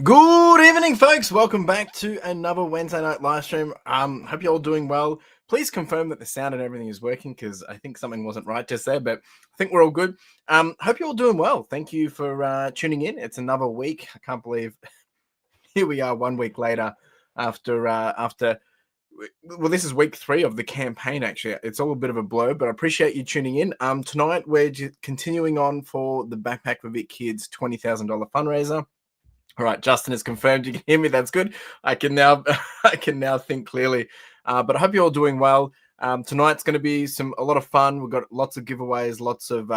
Good evening, folks. Welcome back to another Wednesday night live stream. Hope you're all doing well. Please confirm that the sound and everything is working because I think something wasn't right just there, but I think we're all good. Hope you're all doing well. Thank you for tuning in. It's another week. I can't believe here we are 1 week later after. Well, this is week 3 of the campaign. Actually, it's all a bit of a blur, but I appreciate you tuning in. Tonight we're continuing on for the Backpack for Vic Kids $20,000 fundraiser. All right, Justin has confirmed you can hear me. That's good. I can now think clearly. But I hope you're all doing well. Tonight's going to be a lot of fun. We've got lots of giveaways, lots of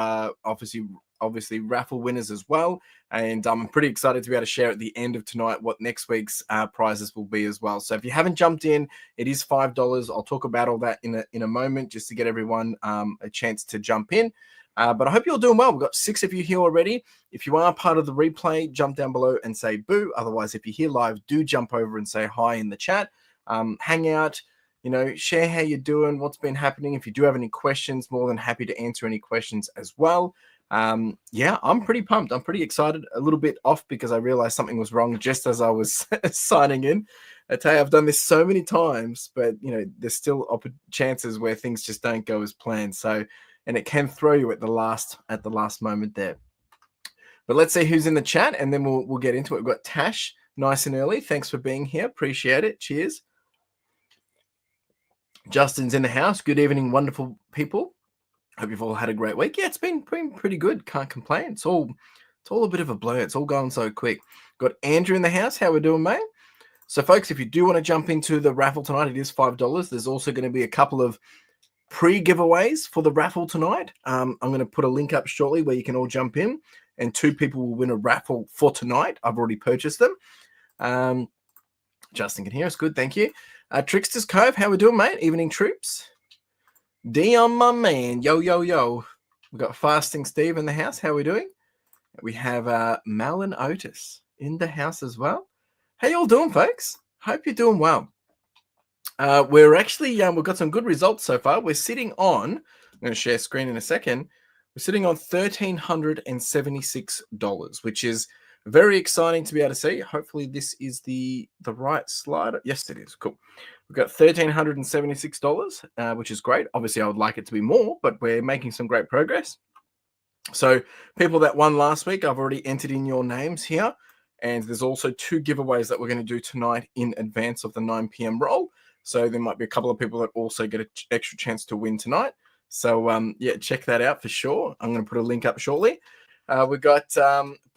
obviously raffle winners as well. And I'm pretty excited to be able to share at the end of tonight what next week's prizes will be as well. So if you haven't jumped in, it is $5. I'll talk about all that in a moment just to get everyone a chance to jump in. But I hope you're all doing well. We've got 6 of you here already. If you are part of the replay, jump down below and say boo. Otherwise, if you're here live, do jump over and say hi in the chat. Hang out, share how you're doing, what's been happening. If you do have any questions, more than happy to answer any questions as well. Yeah, I'm pretty pumped. I'm pretty excited. A little bit off because I realized something was wrong just as I was signing in. I tell you, I've done this so many times, but there's still chances where things just don't go as planned. And it can throw you at the last moment there. But let's see who's in the chat, and then we'll get into it. We've got Tash, nice and early. Thanks for being here. Appreciate it. Cheers. Justin's in the house. Good evening, wonderful people. Hope you've all had a great week. Yeah, it's been pretty good. Can't complain. It's all a bit of a blur. It's all going so quick. Got Andrew in the house. How we doing, mate? So, folks, if you do want to jump into the raffle tonight, it is $5. There's also going to be a couple of pre-giveaways for the raffle tonight. I'm going to put a link up shortly where you can all jump in, and 2 people will win a raffle for tonight. I've already purchased them. Justin can hear us. Good, thank you. Trickster's Cove, how we doing, mate? Evening troops. Dion, my man. Yo, yo, yo. We've got Fasting Steve in the house. How we doing? We have Mal and Otis in the house as well. How you all doing, folks? Hope you're doing well. We're actually, we've got some good results so far. We're sitting on, I'm going to share screen in a second. We're sitting on $1,376, which is very exciting to be able to see. Hopefully this is the right slide. Yes, it is. Cool. We've got $1,376, which is great. Obviously, I would like it to be more, but we're making some great progress. So people that won last week, I've already entered in your names here. And there's also 2 giveaways that we're going to do tonight in advance of the 9 p.m. roll. So there might be a couple of people that also get an extra chance to win tonight. So, yeah, check that out for sure. I'm going to put a link up shortly. We've got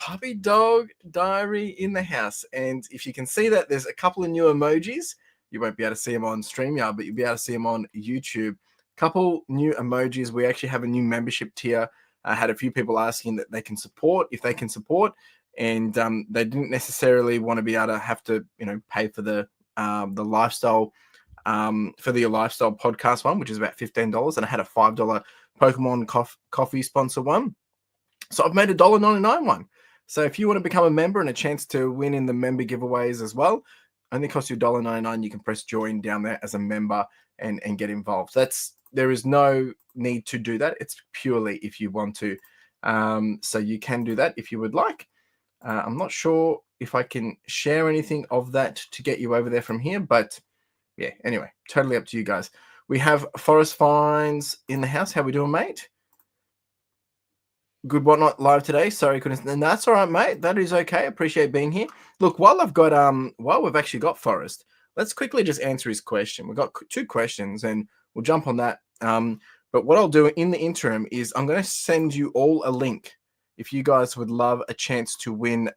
Puppy Dog Diary in the house. And if you can see that, there's a couple of new emojis. You won't be able to see them on StreamYard, but you'll be able to see them on YouTube. Couple new emojis. We actually have a new membership tier. I had a few people asking that if they can support. And they didn't necessarily want to be able to have to, pay for the lifestyle podcast one, which is about $15, and I had a $5 Pokemon coffee sponsor one. So I've made a $1.99 one. So if you want to become a member and a chance to win in the member giveaways as well, only costs you $1.99. You can press join down there as a member and get involved. There is no need to do that. It's purely if you want to. So you can do that if you would like. I'm not sure if I can share anything of that to get you over there from here, but yeah, anyway, totally up to you guys. We have Forest Finds in the house. How we doing, mate? Good Whatnot live today. Sorry, couldn't. And that's all right, mate. That is okay. Appreciate being here. Look, while we've actually got Forest, let's quickly just answer his question. We've got 2 questions, and we'll jump on that. But what I'll do in the interim is I'm going to send you all a link if you guys would love a chance to win,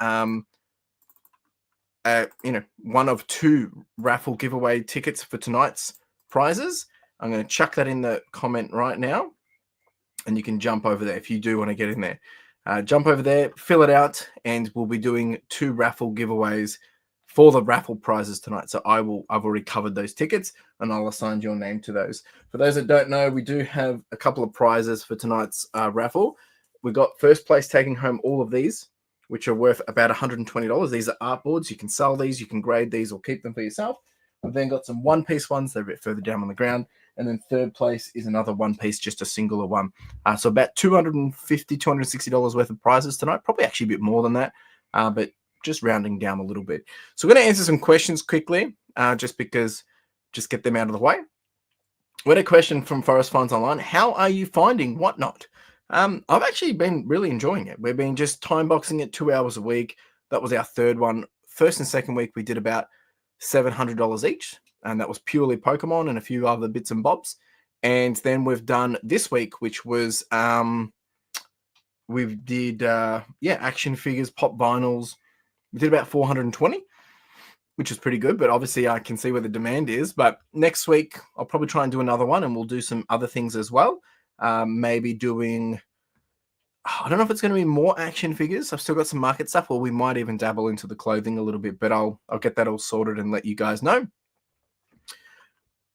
one of 2 raffle giveaway tickets for tonight's prizes. I'm going to chuck that in the comment right now, and you can jump over there if you do want to get in there. Jump over there, fill it out, and we'll be doing 2 raffle giveaways for the raffle prizes tonight. So I've already covered those tickets, and I'll assign your name to those. For those that don't know, we do have a couple of prizes for tonight's raffle. We've got first place taking home all of these, which are worth about $120. These are artboards. You can sell these, you can grade these, or keep them for yourself. We've then got some one-piece ones. They're a bit further down on the ground. And then third place is another one-piece, just a singular one. So about $250, $260 worth of prizes tonight. Probably actually a bit more than that. But just rounding down a little bit. So we're going to answer some questions quickly, just get them out of the way. We had a question from Forest Funds Online. How are you finding Whatnot? I've actually been really enjoying it. We've been just time boxing it 2 hours a week. That was our third one. First and second week, we did about $700 each, and that was purely Pokemon and a few other bits and bobs. And then we've done this week, which was we did action figures, pop vinyls. We did about 420, which is pretty good, but obviously I can see where the demand is. But next week, I'll probably try and do another one, and we'll do some other things as well. Maybe doing, I don't know if it's going to be more action figures. I've still got some market stuff, or we might even dabble into the clothing a little bit, but I'll get that all sorted and let you guys know.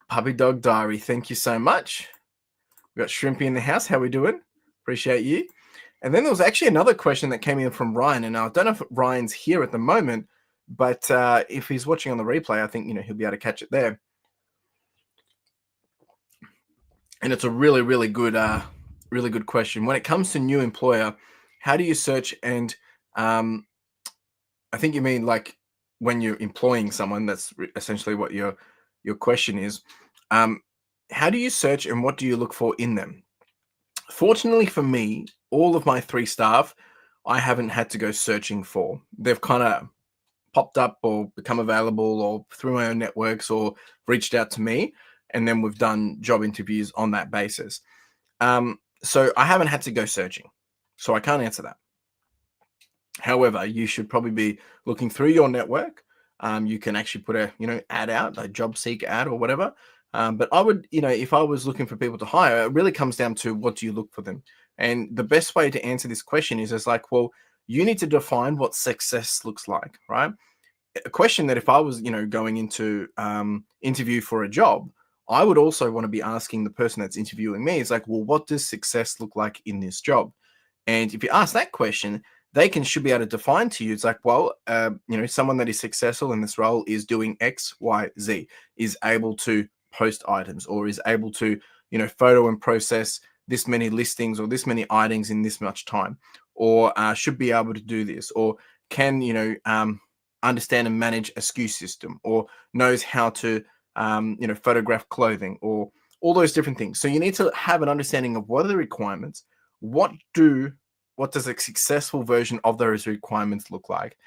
Puppy Dog Diary, thank you so much. We got Shrimpy in the house. How we doing? Appreciate you. And then there was actually another question that came in from Ryan, and I don't know if Ryan's here at the moment, but if he's watching on the replay, I think he'll be able to catch it there. And it's a really, really good question. When it comes to new employer, how do you search? And I think you mean like when you're employing someone. That's essentially what your question is. How do you search, and what do you look for in them? Fortunately for me, all of my 3 staff, I haven't had to go searching for. They've kind of popped up or become available, or through my own networks, or reached out to me, and then we've done job interviews on that basis. So I haven't had to go searching, so I can't answer that. However, you should probably be looking through your network. You can actually put a ad out, a job seek ad or whatever. But I would, if I was looking for people to hire, it really comes down to what do you look for them. And the best way to answer this question is like, well, you need to define what success looks like, right? A question that if I was, going into interview for a job, I would also want to be asking the person that's interviewing me is like, well, what does success look like in this job? And if you ask that question, they should be able to define to you. It's like, well, someone that is successful in this role is doing X, Y, Z, is able to post items, or is able to, photo and process this many listings or this many items in this much time, or should be able to do this, or can, understand and manage a SKU system, or knows how to, photograph clothing, or all those different things. So you need to have an understanding of what are the requirements, what does a successful version of those requirements look like?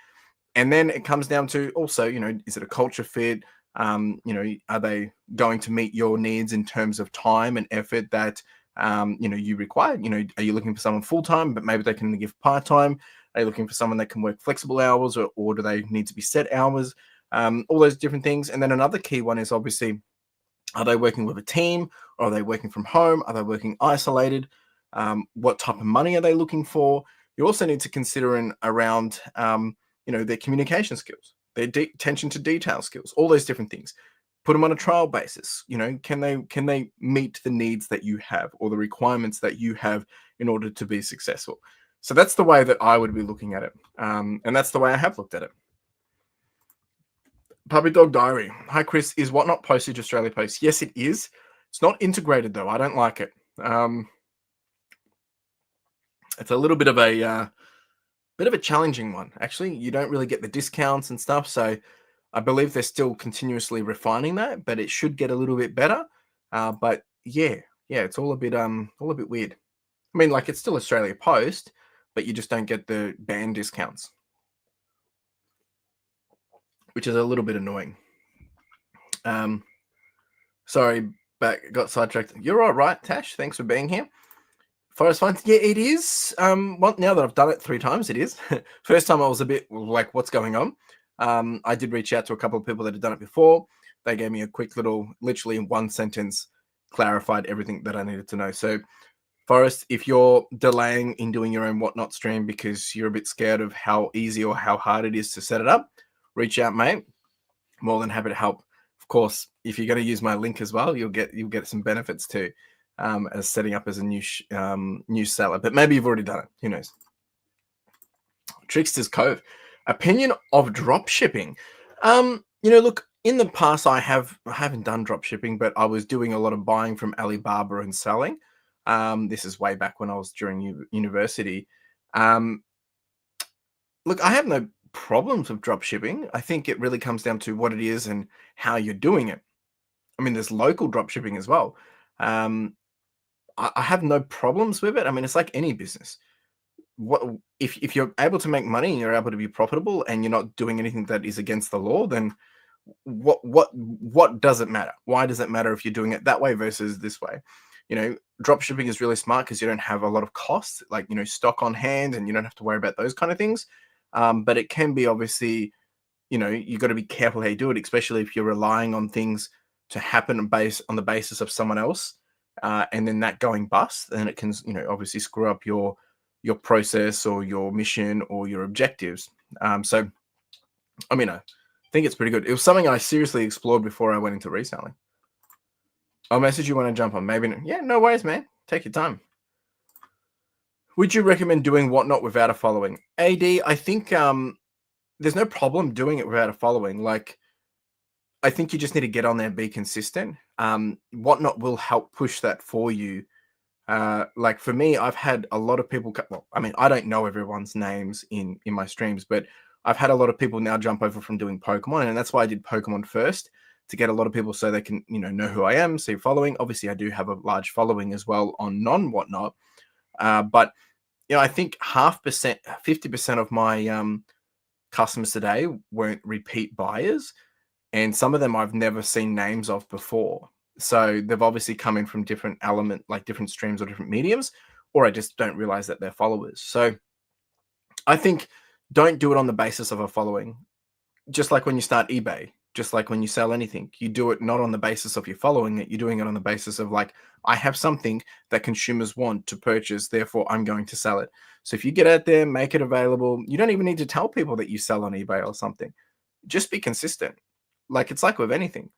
And then it comes down to also, is it a culture fit? Are they going to meet your needs in terms of time and effort that, you require? Are you looking for someone full-time, but maybe they can give part-time? Are you looking for someone that can work flexible hours, or do they need to be set hours? All those different things. And then another key one is obviously, are they working with a team, or are they working from home? Are they working isolated? What type of money are they looking for? You also need to consider around, their communication skills, their attention to detail skills, all those different things. Put them on a trial basis. Can they meet the needs that you have, or the requirements that you have in order to be successful? So that's the way that I would be looking at it. And that's the way I have looked at it. Puppy Dog Diary. Hi, Chris. Is Whatnot Postage Australia Post? Yes, it is. It's not integrated, though. I don't like it. It's a little bit of a challenging one. Actually, you don't really get the discounts and stuff. So I believe they're still continuously refining that, but it should get a little bit better. But yeah, it's all a bit weird. I mean, like, it's still Australia Post, but you just don't get the band discounts, which is a little bit annoying. Sorry, got sidetracked. You're all right, Tash. Thanks for being here. Forest Funds, yeah, it is. Well, now that I've done it 3 times, it is. First time I was a bit like, what's going on? I did reach out to a couple of people that had done it before. They gave me a quick little, literally in 1 sentence, clarified everything that I needed to know. So, Forest, if you're delaying in doing your own Whatnot stream because you're a bit scared of how easy or how hard it is to set it up, reach out, mate. More than happy to help. Of course, if you're going to use my link as well, you'll get some benefits too, as setting up as a new seller. But maybe you've already done it. Who knows? Trickster's Cove. Opinion of drop shipping. Look, in the past I haven't done drop shipping, but I was doing a lot of buying from Alibaba and selling. This is way back when I was during university. Look, I have no problems with drop shipping. I think it really comes down to what it is and how you're doing it. I mean, there's local drop shipping as well. I have no problems with it. I mean, it's like any business. What if you're able to make money and you're able to be profitable and you're not doing anything that is against the law, then what does it matter? Why does it matter if you're doing it that way versus this way? Drop shipping is really smart because you don't have a lot of costs, like stock on hand, and you don't have to worry about those kind of things. But it can be obviously, you got to be careful how you do it, especially if you're relying on things to happen on the basis of someone else, and then that going bust, then it can obviously screw up your process or your mission or your objectives. So I mean, I think it's pretty good. It was something I seriously explored before I went into reselling. I'll message you when I jump on. Maybe. Yeah, no worries, man. Take your time. Would you recommend doing Whatnot without a following? AD, I think there's no problem doing it without a following. Like, I think you just need to get on there and be consistent. Whatnot will help push that for you. Like for me, I've had a lot of people. Well, I mean, I don't know everyone's names in my streams, but I've had a lot of people now jump over from doing Pokemon, and that's why I did Pokemon first, to get a lot of people so they can know who I am, see following. Obviously, I do have a large following as well on non-Whatnot, but I think 50% of my customers today weren't repeat buyers, and some of them I've never seen names of before. So they've obviously come in from different like different streams or different mediums, or I just don't realize that they're followers. So I think don't do it on the basis of a following. Just like when you start eBay, just like when you sell anything, you do it not on the basis of you following it. You're doing it on the basis of like, I have something that consumers want to purchase, therefore I'm going to sell it. So if you get out there, make it available, you don't even need to tell people that you sell on eBay or something. Just be consistent. Like it's like with anything.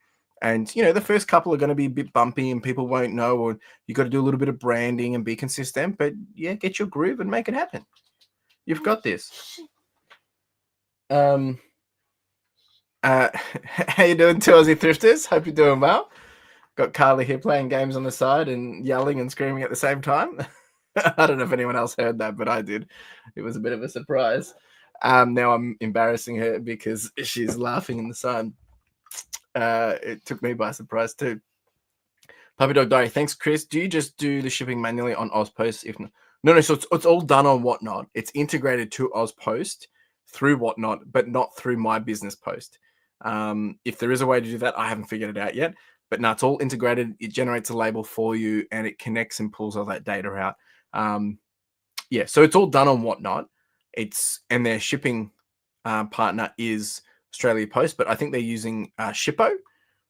And, the first couple are going to be a bit bumpy and people won't know, or you got to do a little bit of branding and be consistent. But yeah, get your groove and make it happen. You've got this. How you doing, 2 Aussie Thrifters? Hope you're doing well. Got Carly here playing games on the side and yelling and screaming at the same time. I don't know if anyone else heard that, but I did. It was a bit of a surprise. Now I'm embarrassing her because she's laughing in the side. It took me by surprise too. Puppy Dog Diary, thanks, Chris. Do you just do the shipping manually on Ozpost? If no, so it's all done on Whatnot. It's integrated to Ozpost through Whatnot, but not through my business post. If there is a way to do that, I haven't figured it out yet. But no, it's all integrated. It generates a label for you, and it connects and pulls all that data out. Yeah, so it's all done on Whatnot. And their shipping partner is Australia Post, but I think they're using Shippo,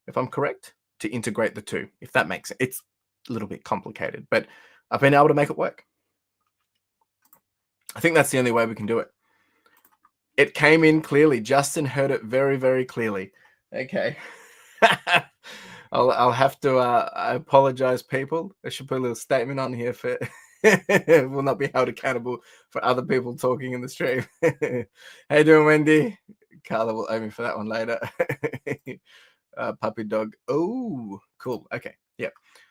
if I'm correct, to integrate the two. If that makes sense, it's a little bit complicated, but I've been able to make it work. I think that's the only way we can do it. It came in clearly. Justin heard it very, very clearly. Okay. I'll have to I apologize, people. I should put a little statement on here for will not be held accountable for other people talking in the stream. How you doing, Wendy? Carla will owe me for that one later. Puppy Dog. Oh, cool. Okay. Yeah.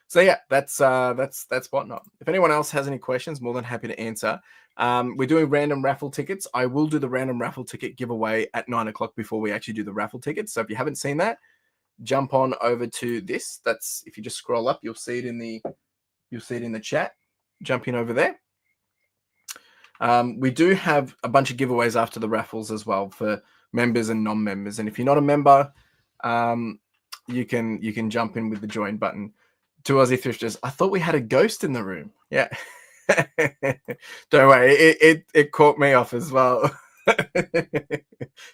So yeah, that's Whatnot. If anyone else has any questions, more than happy to answer. We're doing random raffle tickets. I will do the random raffle ticket giveaway at 9 o'clock before we actually do the raffle tickets. So if you haven't seen that, jump on over to this. That's, if you just scroll up, you'll see it in the chat. Jump in over there. We do have a bunch of giveaways after the raffles as well for members and non-members. And if you're not a member, you can jump in with the join button. 2 Aussie Thrifters. I thought we had a ghost in the room. Yeah. Don't worry. It caught me off as well.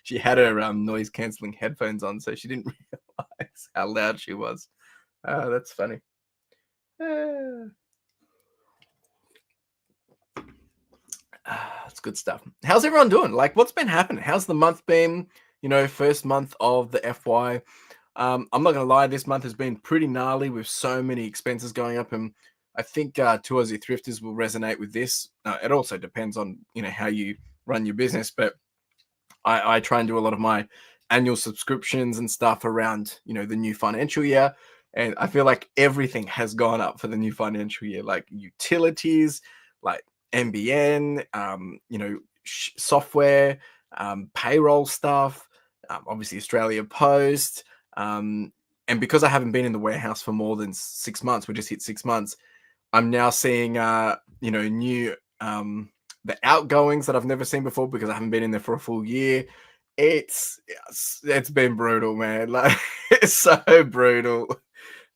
She had her noise cancelling headphones on, so she didn't realize how loud she was. That's funny. That's good stuff. How's everyone doing? Like, what's been happening? How's the month been? First month of the FY. I'm not gonna lie, this month has been pretty gnarly with so many expenses going up, and I think 2 Aussie Thrifters will resonate with this. It also depends on how you run your business, but I try and do a lot of my annual subscriptions and stuff around the new financial year, and I feel like everything has gone up for the new financial year, like utilities, like NBN, software, payroll stuff, obviously Australia Post. And because I haven't been in the warehouse for more than 6 months, we just hit 6 months, I'm now seeing, new the outgoings that I've never seen before because I haven't been in there for a full year. It's been brutal, man. Like it's so brutal.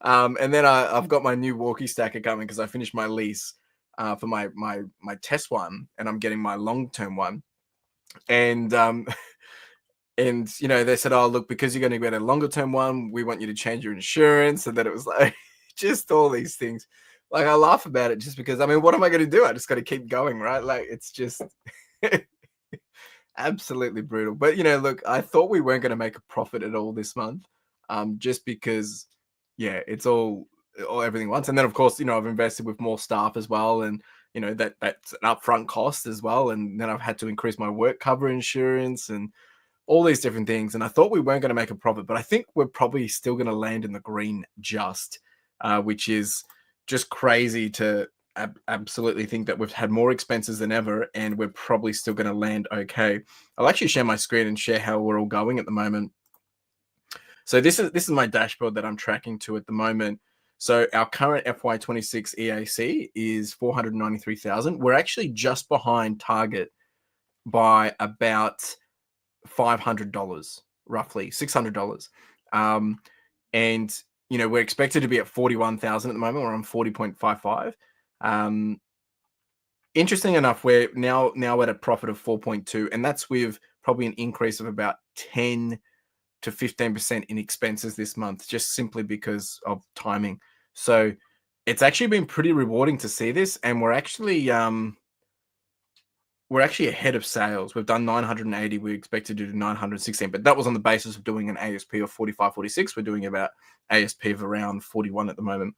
And then I've got my new walkie stacker coming because I finished my lease for my test one, and I'm getting my long term one. And and they said, oh look, because you're going to get a longer term one, we want you to change your insurance. And then it was like just all these things. Like I laugh about it just because, I mean, what am I going to do? I just got to keep going, right? Like it's just absolutely brutal. But look, I thought we weren't going to make a profit at all this month, just because, yeah, it's all everything once. And then of course, I've invested with more staff as well, and that's an upfront cost as well. And then I've had to increase my work cover insurance and all these different things. And I thought we weren't going to make a profit, but I think we're probably still going to land in the green, which is just crazy to absolutely think that we've had more expenses than ever, and we're probably still going to land okay. I'll actually share my screen and share how we're all going at the moment. So this is my dashboard that I'm tracking to at the moment. So our current FY26 EAC is 493,000. We're actually just behind target by about $500, roughly $600. And we're expected to be at 41,000 at the moment. We're on 40.55. Interesting enough, we're now at a profit of 4.2, and that's with probably an increase of about 10 to 15% in expenses this month, just simply because of timing. So it's actually been pretty rewarding to see this, and we're actually ahead of sales. We've done 980. We expected to do 916, but that was on the basis of doing an ASP of 45, 46. We're doing about ASP of around 41 at the moment.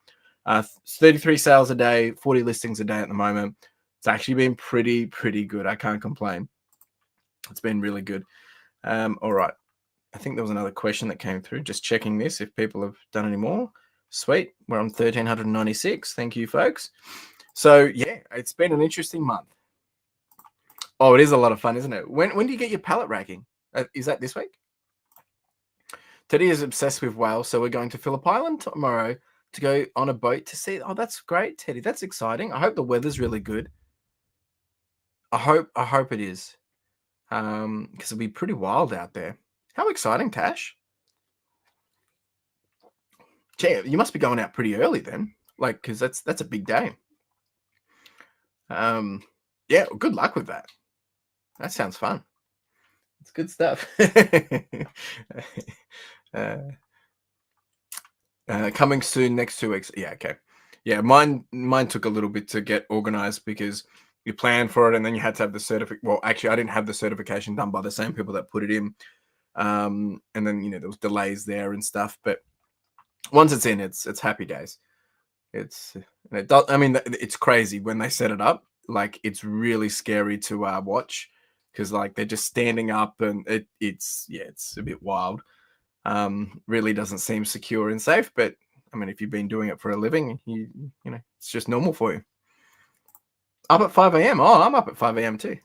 33 sales a day, 40 listings a day at the moment. It's actually been pretty good. I can't complain. It's been really good. All right. I think there was another question that came through. Just checking this, if people have done any more. Sweet. We're on 1,396. Thank you, folks. So, yeah, it's been an interesting month. Oh, it is a lot of fun, isn't it? When do you get your pallet racking? Is that this week? Teddy is obsessed with whales, so we're going to Phillip Island tomorrow to go on a boat to see. Oh, that's great, Teddy. That's exciting. I hope the weather's really good. I hope it is, because it'll be pretty wild out there. How exciting, Tash! Gee, you must be going out pretty early then, like, because that's a big day. Yeah, well, good luck with that. That sounds fun. It's good stuff. Coming soon, next 2 weeks. Yeah, okay. Yeah, mine took a little bit to get organized because you plan for it and then you had to have the certificate. Well, actually, I didn't have the certification done by the same people that put it in. And then there was delays there and stuff. But once it's in, it's happy days. It's crazy when they set it up. Like it's really scary to watch because like they're just standing up and it's a bit wild. Really doesn't seem secure and safe, but I mean, if you've been doing it for a living, you know, it's just normal for you. Up at 5 a.m. Oh, I'm up at 5 a.m. too.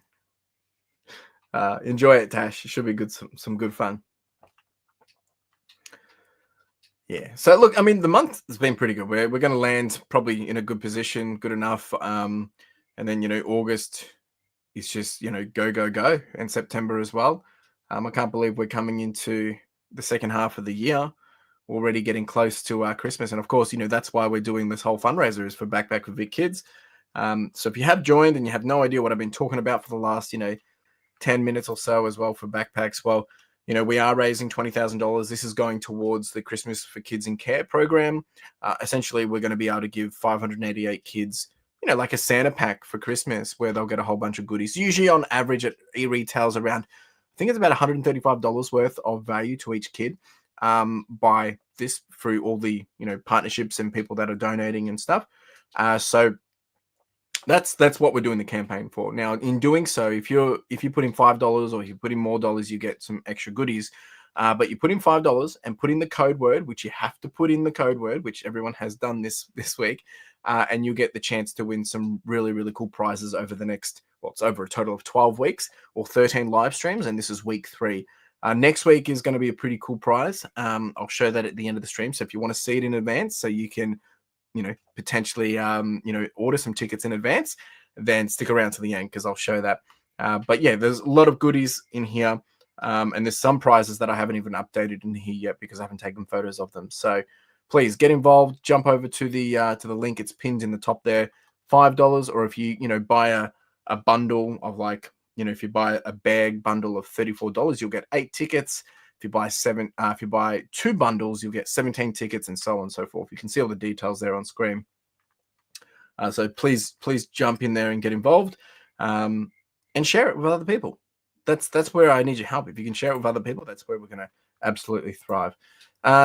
Enjoy it, Tash. It should be good, some good fun. Yeah. So look, I mean, the month has been pretty good. We're going to land probably in a good position, good enough. And then August is just go, and September as well. I can't believe we're coming into the second half of the year, already getting close to Christmas. And of course, that's why we're doing this whole fundraiser is for Backpack with Big Kids. So if you have joined and you have no idea what I've been talking about for the last 10 minutes or so as well for backpacks, well, we are raising $20,000. This is going towards the Christmas for Kids in Care program. Essentially, we're going to be able to give 588 kids, like a Santa pack for Christmas where they'll get a whole bunch of goodies. Usually on average it retails around, I think it's about $135 worth of value to each kid, by this through all the, partnerships and people that are donating and stuff. So that's what we're doing the campaign for. Now, in doing so, if you put in $5 or if you put in more dollars, you get some extra goodies. But you put in $5 and put in the code word, which you have to put in the code word, which everyone has done this week, and you get the chance to win some really, really cool prizes over the next well, it's over a total of 12 weeks or 13 live streams, and this is week 3. Next week is going to be a pretty cool prize. I'll show that at the end of the stream. So if you want to see it in advance, so you can, potentially, order some tickets in advance, then stick around to the end because I'll show that. But yeah, there's a lot of goodies in here. And there's some prizes that I haven't even updated in here yet because I haven't taken photos of them. So please get involved. Jump over to the link. It's pinned in the top there. $5, or if you buy a bundle of like, if you buy a bag bundle of $34, you'll get 8 tickets. If you buy 2 bundles, you'll get 17 tickets, and so on and so forth. You can see all the details there on screen. So please jump in there and get involved, and share it with other people. That's where I need your help. If you can share it with other people, that's where we're going to absolutely thrive.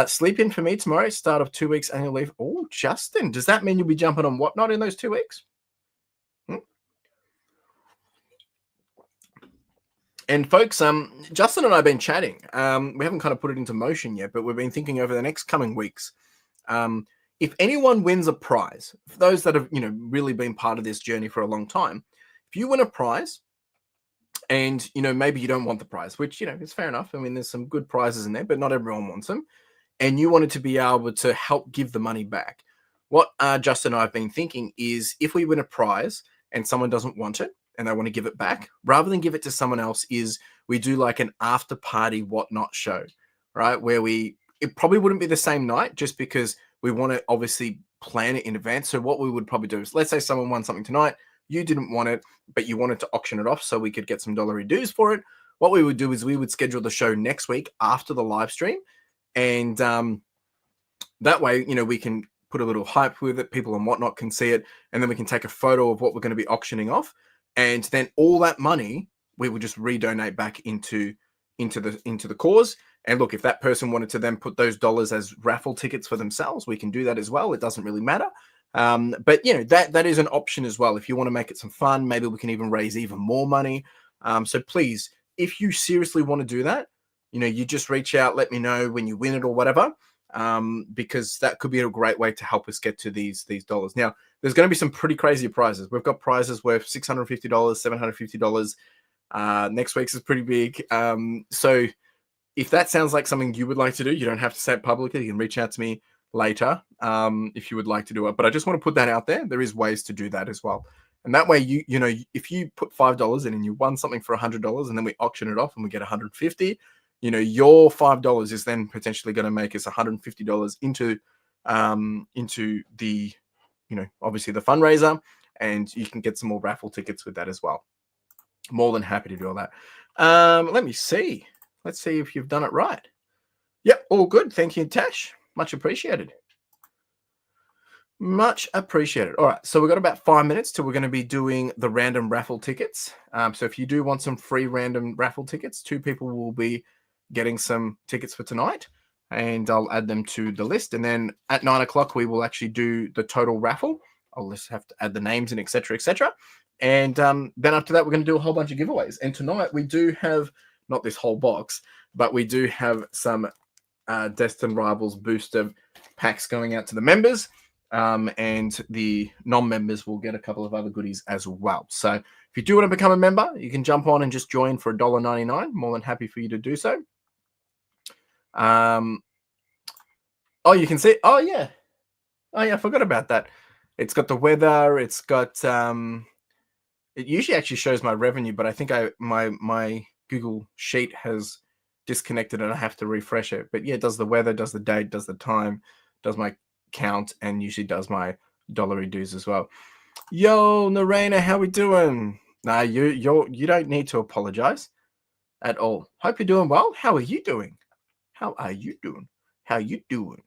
Sleep in for me tomorrow, start of 2 weeks annual leave. Oh, Justin, does that mean you'll be jumping on Whatnot in those 2 weeks? And folks, Justin and I have been chatting. We haven't kind of put it into motion yet, but we've been thinking over the next coming weeks. If anyone wins a prize, for those that have really been part of this journey for a long time, if you win a prize, and maybe you don't want the prize, which is fair enough. I mean, there's some good prizes in there, but not everyone wants them. And you wanted to be able to help give the money back. What Justin and I have been thinking is, if we win a prize and someone doesn't want it and they want to give it back, rather than give it to someone else, is we do like an after party Whatnot show, right? Where it probably wouldn't be the same night, just because we want to obviously plan it in advance. So what we would probably do is, let's say someone won something tonight, you didn't want it, but you wanted to auction it off so we could get some dollary dues for it. What we would do is we would schedule the show next week after the live stream. And that way, we can put a little hype with it. People and Whatnot can see it. And then we can take a photo of what we're going to be auctioning off. And then all that money, we will just redonate back into the cause. And look, if that person wanted to then put those dollars as raffle tickets for themselves, we can do that as well. It doesn't really matter. But that is an option as well. If you want to make it some fun, maybe we can even raise even more money. So please, if you seriously want to do that, you just reach out, let me know when you win it or whatever, because that could be a great way to help us get to these dollars. Now, there's going to be some pretty crazy prizes. We've got prizes worth $650, $750. Next week's is pretty big. So if that sounds like something you would like to do, you don't have to say it publicly. You can reach out to me later if you would like to do it. But I just want to put that out there. There is ways to do that as well. And that way, if you put $5 in and you won something for $100 and then we auction it off and we get $150, your $5 is then potentially going to make us $150 into the, obviously the fundraiser, and you can get some more raffle tickets with that as well. More than happy to do all that. Let me see. Let's see if you've done it right. Yep, all good. Thank you, Tash. Much appreciated. Much appreciated. All right, so we've got about 5 minutes till we're going to be doing the random raffle tickets. So if you do want some free random raffle tickets, 2 people will be getting some tickets for tonight, and I'll add them to the list. And then at 9 o'clock, we will actually do the total raffle. I'll just have to add the names and etc. etc. And then after that, we're going to do a whole bunch of giveaways. And tonight we do have, not this whole box, but we do have some Destined Rivals booster packs going out to the members, and the non-members will get a couple of other goodies as well. So if you do want to become a member, you can jump on and just join for $1.99. More than happy for you to do so. Oh, you can see. Oh yeah, I forgot about that. It's got the weather. It's got it usually actually shows my revenue, but I think my Google Sheet has disconnected and I have to refresh it. But yeah, it does the weather, does the date, does the time, does my count, and usually does my dollary dues as well. Yo, Narena, how we doing? Nah, you don't need to apologize at all. Hope you're doing well. How are you doing? How are you doing? How you doing?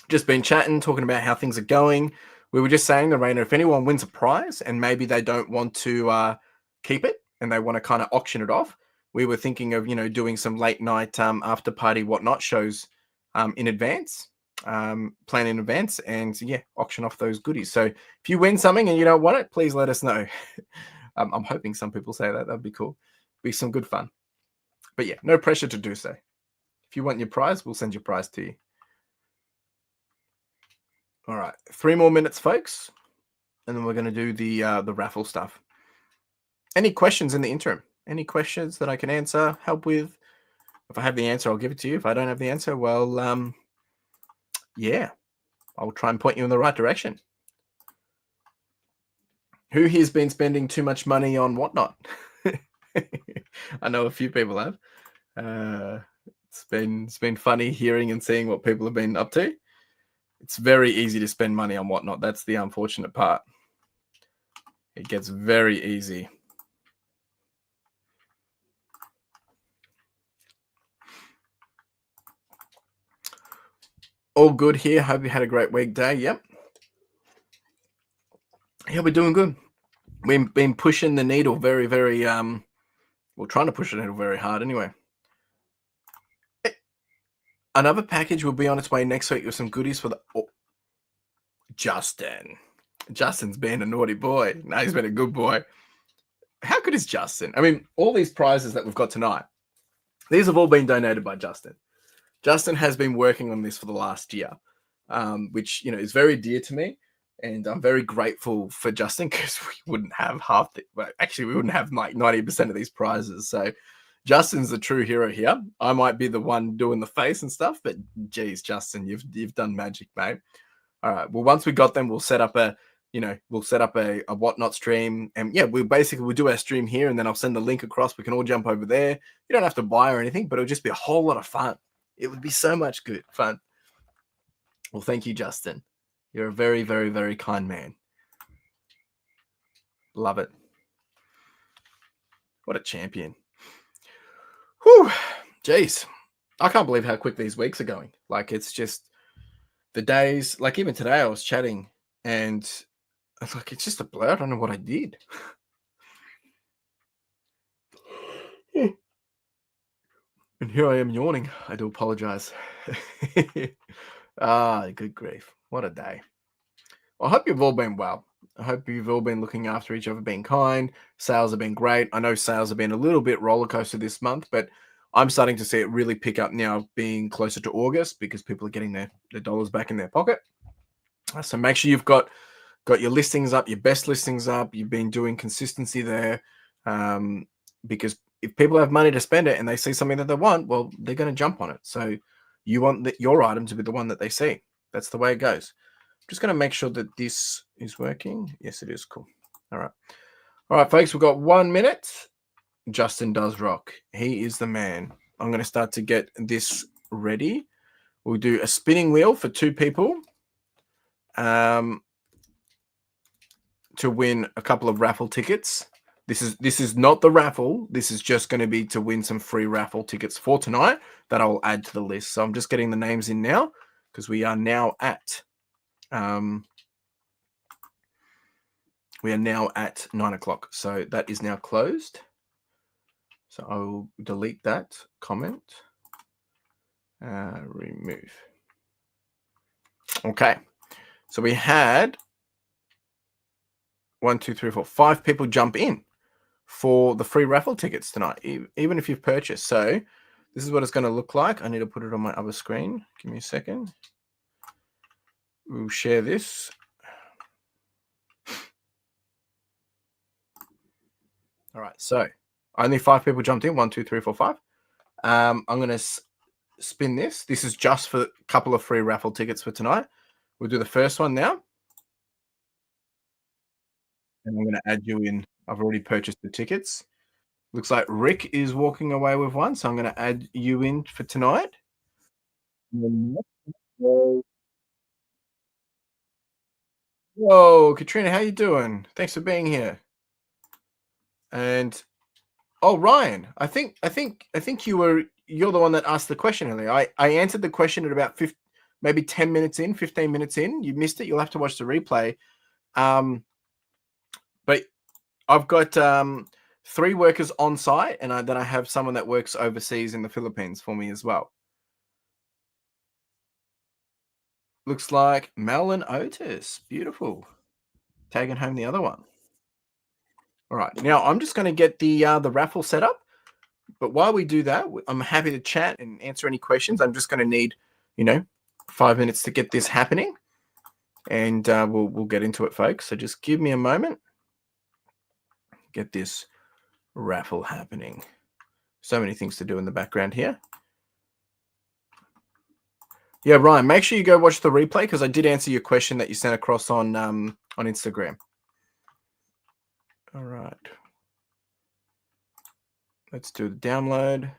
Just been chatting, talking about how things are going. We were just saying, Narena, if anyone wins a prize and maybe they don't want to keep it and they want to kind of auction it off, we were thinking of doing some late night after party Whatnot shows in advance, plan in advance, and yeah, auction off those goodies. So if you win something and you don't want it, please let us know. I'm hoping some people say that. That'd be cool. Be some good fun. But yeah, no pressure to do so. If you want your prize, we'll send your prize to you. All right, 3 more minutes, folks. and then we're going to do the raffle stuff. Any questions in the interim? Any questions that I can answer, help with? If I have the answer, I'll give it to you. If I don't have the answer, well, yeah, I'll try and point you in the right direction. Who here's been spending too much money on whatnot? I know a few people have. It's been funny hearing and seeing what people have been up to. It's very easy to spend money on whatnot. That's the unfortunate part. It gets very easy. All good here. Hope you had a great weekday. Yep. Yeah, we're doing good. We've been pushing the needle very, very, we're trying to push the needle very hard anyway. Another package will be on its way next week with some goodies for the... Oh, Justin. Justin's been a naughty boy. No, he's been a good boy. How good is Justin? I mean, all these prizes that we've got tonight, these have all been donated by Justin. Justin has been working on this for the last year, which, you know, is very dear to me. And I'm very grateful for Justin because we wouldn't have we wouldn't have like 90% of these prizes. So Justin's the true hero here. I might be the one doing the face and stuff, but geez, Justin, you've done magic, mate. All right. Well, once we got them, we'll set up a whatnot stream. And yeah, we'll do our stream here and then I'll send the link across. We can all jump over there. You don't have to buy or anything, but it'll just be a whole lot of fun. It would be so much good fun. Well, thank you, Justin. You're a very, very, very kind man. Love it. What a champion. Whew. Jeez. I can't believe how quick these weeks are going. Like, it's just the days, like even today I was chatting and I was like, it's just a blur. I don't know what I did. And here I am yawning. I do apologize. Good grief. What a day. Well, I hope you've all been well. I hope you've all been looking after each other, being kind. Sales have been great. I know sales have been a little bit roller coaster this month, but I'm starting to see it really pick up now, being closer to August, because people are getting their dollars back in their pocket. So make sure you've got your listings up, your best listings up. You've been doing consistency there, because if people have money to spend it and they see something that they want, well, they're going to jump on it. So you want your item to be the one that they see. That's the way it goes. I'm just going to make sure that this is working. Yes, it is. Cool. All right, folks, we've got 1 minute. Justin does rock. He is the man. I'm going to start to get this ready. We'll do a spinning wheel for 2 people to win a couple of raffle tickets. This is not the raffle. This is just going to be to win some free raffle tickets for tonight that I'll add to the list. So I'm just getting the names in now because we are now at 9 o'clock. So that is now closed. So I'll delete that comment. Remove. Okay. So we had 1, 2, 3, 4, 5 people jump in for the free raffle tickets tonight, even if you've purchased. So this is what it's going to look like. I need to put it on my other screen. Give me a second. We'll share this. All right. So only 5 people jumped in. 1, 2, 3, 4, 5. I'm going to spin this. This is just for a couple of free raffle tickets for tonight. We'll do the first one now. And I'm going to add you in. I've already purchased the tickets. Looks like Rick is walking away with one, so I'm going to add you in for tonight. Whoa, Katrina, how you doing? Thanks for being here. And Ryan, I think you're the one that asked the question earlier. I answered the question at about 15 minutes in. You missed it. You'll have to watch the replay. But I've got 3 workers on site, and then I have someone that works overseas in the Philippines for me as well. Looks like Mel and Otis. Beautiful. Taking home the other one. All right. Now I'm just going to get the raffle set up. But while we do that, I'm happy to chat and answer any questions. I'm just going to need, 5 minutes to get this happening. and we'll get into it, folks. So just give me a moment. Get this raffle happening. So many things to do in the background here. Yeah, Ryan, make sure you go watch the replay because I did answer your question that you sent across on Instagram. All right. Let's do the download.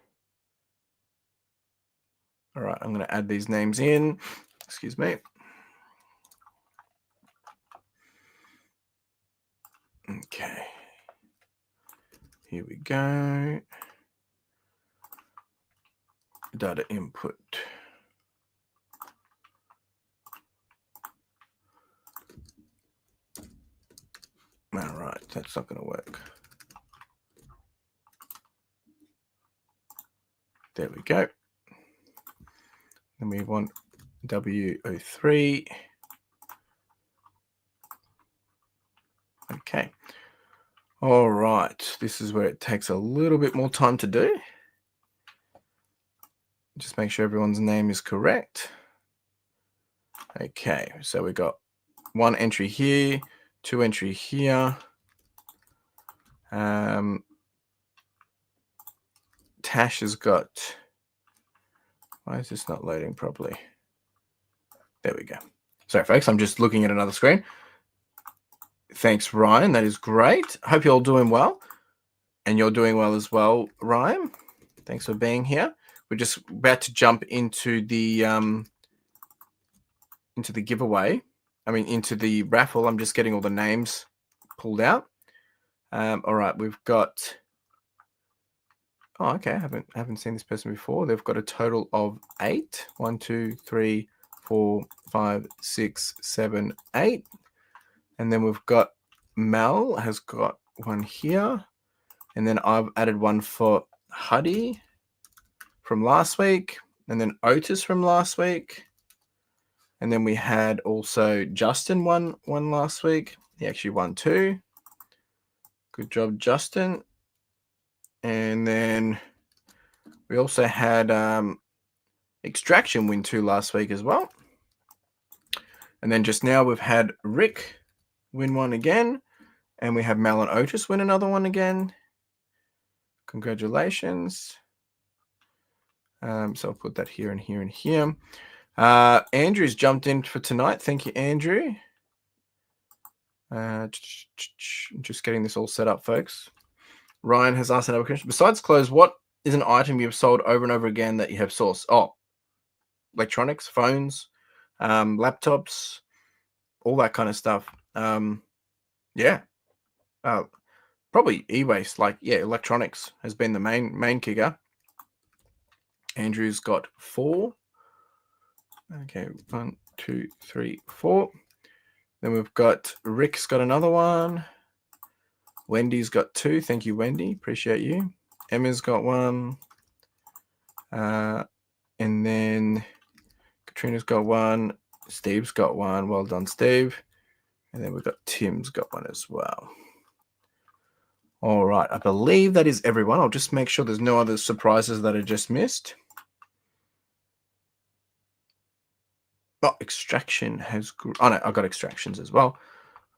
All right, I'm going to add these names in. Excuse me. Okay. Here we go. Data input. All right, that's not going to work. There we go. Then we want W03. Okay. All right. This is where it takes a little bit more time to do. Just make sure everyone's name is correct. Okay. So we got one entry here, two entry here. Tash has got, why is this not loading properly? There we go. Sorry, folks, I'm just looking at another screen. Thanks, Ryan. That is great. Hope you're all doing well. And you're doing well as well, Ryan. Thanks for being here. We're just about to jump into the giveaway. I mean, into the raffle. I'm just getting all the names pulled out. All right, we've got. Oh, okay. I haven't seen this person before. They've got a total of 8. 1, 2, 3, 4, 5, 6, 7, 8. And then we've got Mel has got one here. And then I've added one for Huddy from last week. And then Otis from last week. And then we had also Justin won last week. He actually won 2. Good job, Justin. And then we also had Extraction win 2 last week as well. And then just now we've had Rick win 1 again. And we have Mal and Otis win another one again. Congratulations. So I'll put that here and here and here. Andrew's jumped in for tonight. Thank you, Andrew. Just getting this all set up, folks. Ryan has asked another question. Besides clothes, what is an item you've sold over and over again that you have sourced? Oh, electronics, phones, laptops, all that kind of stuff. Yeah. Probably e-waste. Like, yeah, electronics has been the main kicker. Andrew's got 4. Okay, 1, 2, 3, 4. Then we've got Rick's got another one. Wendy's got 2. Thank you, Wendy. Appreciate you. Emma's got 1. And then Katrina's got 1. Steve's got 1. Well done, Steve. And then we've got Tim's got 1 as well. All right. I believe that is everyone. I'll just make sure there's no other surprises that I just missed. Oh, Extraction has... Oh, no, I got Extractions as well.